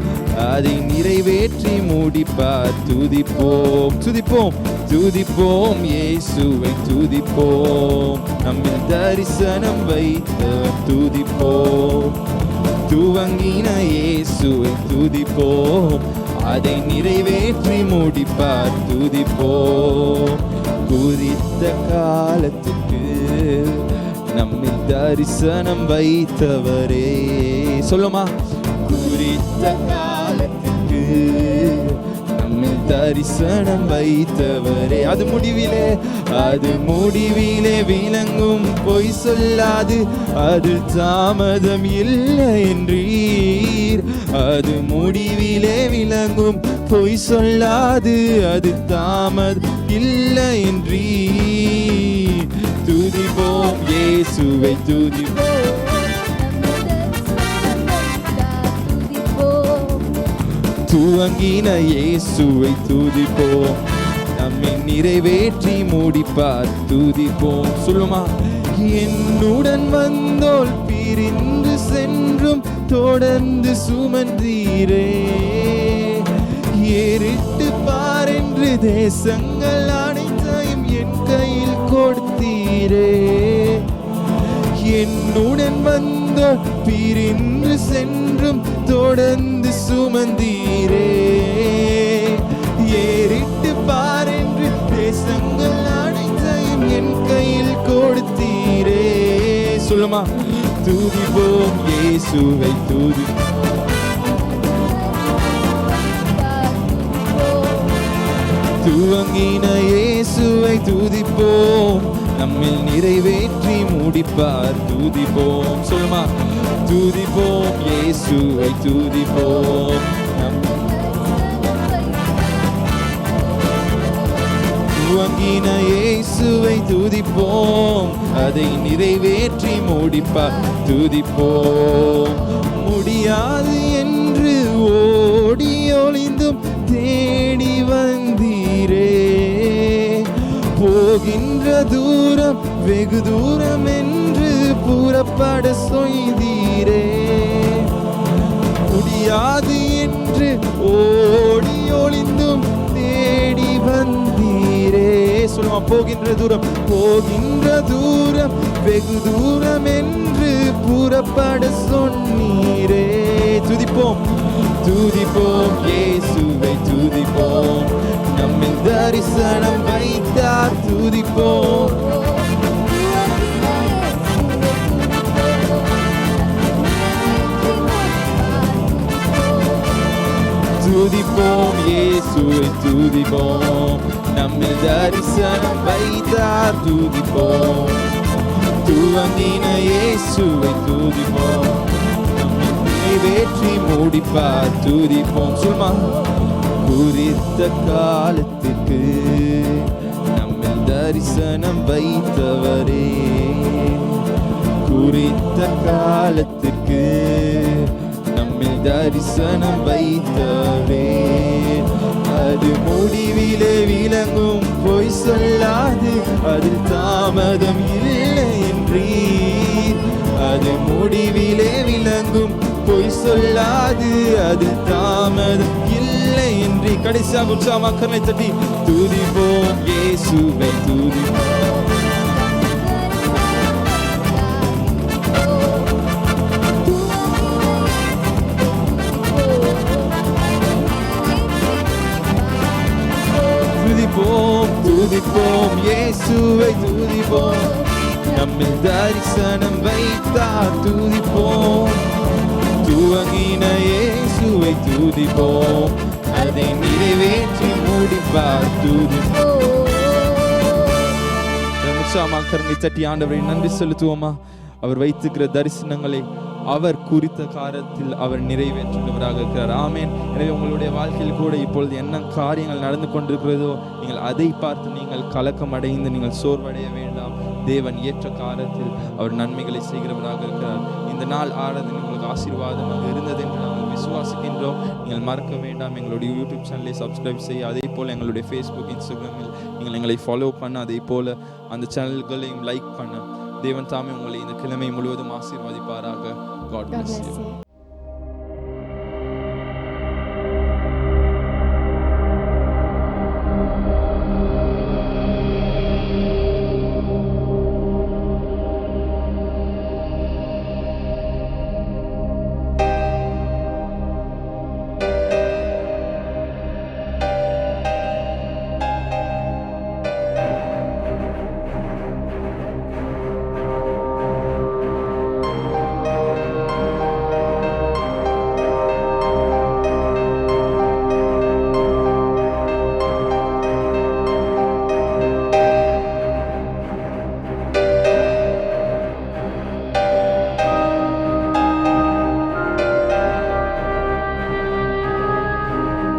அதை நிறைவேற்றி முடிப்பார். துதிப்போம் துதிப்போம் துதிப்போம் இயேசுவை துதிப்போம், நம்மில் தரிசனம் வைத்தவர் துதிப்போம். துவங்கின இயேசுவை துதிப்போம், அதை நிறைவேற்றி முடிப்பார். துதிப்போம். குறித்த காலத்துக்கு நம்மில் தரிசனம் வைத்தவரே, சொல்லுமா, குறித்த காலத்துக்கு நம்மில் தரிசனம் வைத்தவரே, அது முடிவிலே விளங்கும், பொய் சொல்லாது, அதில் தாமதம் இல்லை என்றீர். அது முடிவிலே விளங்கும், பொய் சொல்லாது, அது தாமதம் இல்லை என்றீர். துதிப்போம் இயேசுவை துதிப்போம், துவங்கின இயேசுவை துதிப்போம், நம்மை நிறைவேற்றி முடிப்பார். துதிப்போம். சொல்லுமா, என்னுடன் வந்தோல் பிரிந்து சென்றும் தொடர்ந்து சுமந்தீரே, ஏறிட்டு பார் என்று தேசங்கள் அனைத்தையும் என் கையில் கொடுத்தீரே. என்னுடன் வந்தோல் பிரிந்து சென்றும் தொடர்ந்து சுமந்தீரே, ஏறிட்டு பார் என்று தேசங்கள் அனைத்தையும் என் கையில் கொடுத்தீரே. சொல்லுமா, துதிப்போம் இயேசுவை துதிப்போம், துவங்கின இயேசுவை துதிப்போம், நம்மில் நிறைவேற்றி முடிப்பார். துதிப்போம். சொல்லுமா, துதிப்போம் இயேசுவை துதிப்போம், துவங்கின இயேசுவை துதிப்போம், அதை நிறைவேற்றி முடிப்பார். துதிப்போம். முடியாது என்று ஓடி ஒளிந்தும் தேடி வந்தீரே, போகின்ற தூரம் வெகு தூரம் என்று புறப்பட செய்தீரே. முடியாது என்று ஓடி ஒளிந்தும் தேடி வந்தீரே. சொல்லுமா, போகின்ற தூரம் வெகு தூரம் என்று புறப்பட சொன்னீரே. துதிப்போம் துதிப்போம் இயேசுவை துதிப்போம், நம்மில் தரிசனம் வைத்தார். துதிப்போம். துதிப்போம் இயேசுவை துதிப்போம், நம்மில் தரிசனம் வைத்தார். துதிப்போம். துவங்கின இயேசுவை துதிப்போம், நிறைவேற்றி முடிப்பார். துதிப்போம். சும்மா, குறித்த காலத்திற்கு நம்மில் தரிசனம் வைத்தவரே, குறித்த காலத்திற்கு நம்மில் தரிசனம் வைத்தவரே, அது முடிவிலே விளங்கும், பொய் சொல்லாது, அதில் தாமதம் இல்லை என்றீர். அது முடிவிலே விளங்கும், பொய் சொல்லாது, அதில் தாமதம் இல்லை என்று. கடைசியாக உற்சாகமாக கரங்களை தட்டி துதிப்போம் இயேசுவை துதிப்போம், துதிப்போம் துதிப்போம், துவங்கின இயேசுவை துதிப்போம், அதை நிறைவேற்றி முடிப்பார் துதிப்போம். உற்சாகமாக கரங்களை தட்டி ஆண்டவரை நன்றி செலுத்துவோமா? அவர் வைத்திருக்கிற தரிசனங்களை அவர் குறித்த காலத்தில் அவர் நிறைவேற்றுகிறவராக இருக்கிறார். ஆமென். எனவே உங்களுடைய வாழ்க்கையில் கூட இப்பொழுது என்ன காரியங்கள் நடந்து கொண்டிருக்கிறதோ நீங்கள் அதை பார்த்து நீங்கள் கலக்கம் அடைந்து நீங்கள் சோர்வடைய வேண்டாம். தேவன் ஏற்ற காலத்தில் அவர் நன்மைகளை செய்கிறவராக இருக்கிறார். இந்த நாள் ஆராதனை உங்களுக்கு ஆசீர்வாதமாக இருந்தது என்று நாங்கள் விசுவாசிக்கின்றோம். நீங்கள் மறக்க வேண்டாம், எங்களுடைய யூடியூப் சேனலை சப்ஸ்கிரைப் செய்ய, அதே போல் எங்களுடைய ஃபேஸ்புக், இன்ஸ்டாகிராமில் நீங்கள் எங்களை ஃபாலோ பண்ண, அதே போல் அந்த சேனல்களையும் லைக் பண்ண. தேவன் தாமே உங்களை இந்த கிழமை முழுவதும் ஆசீர்வதிப்பாராக. God bless you.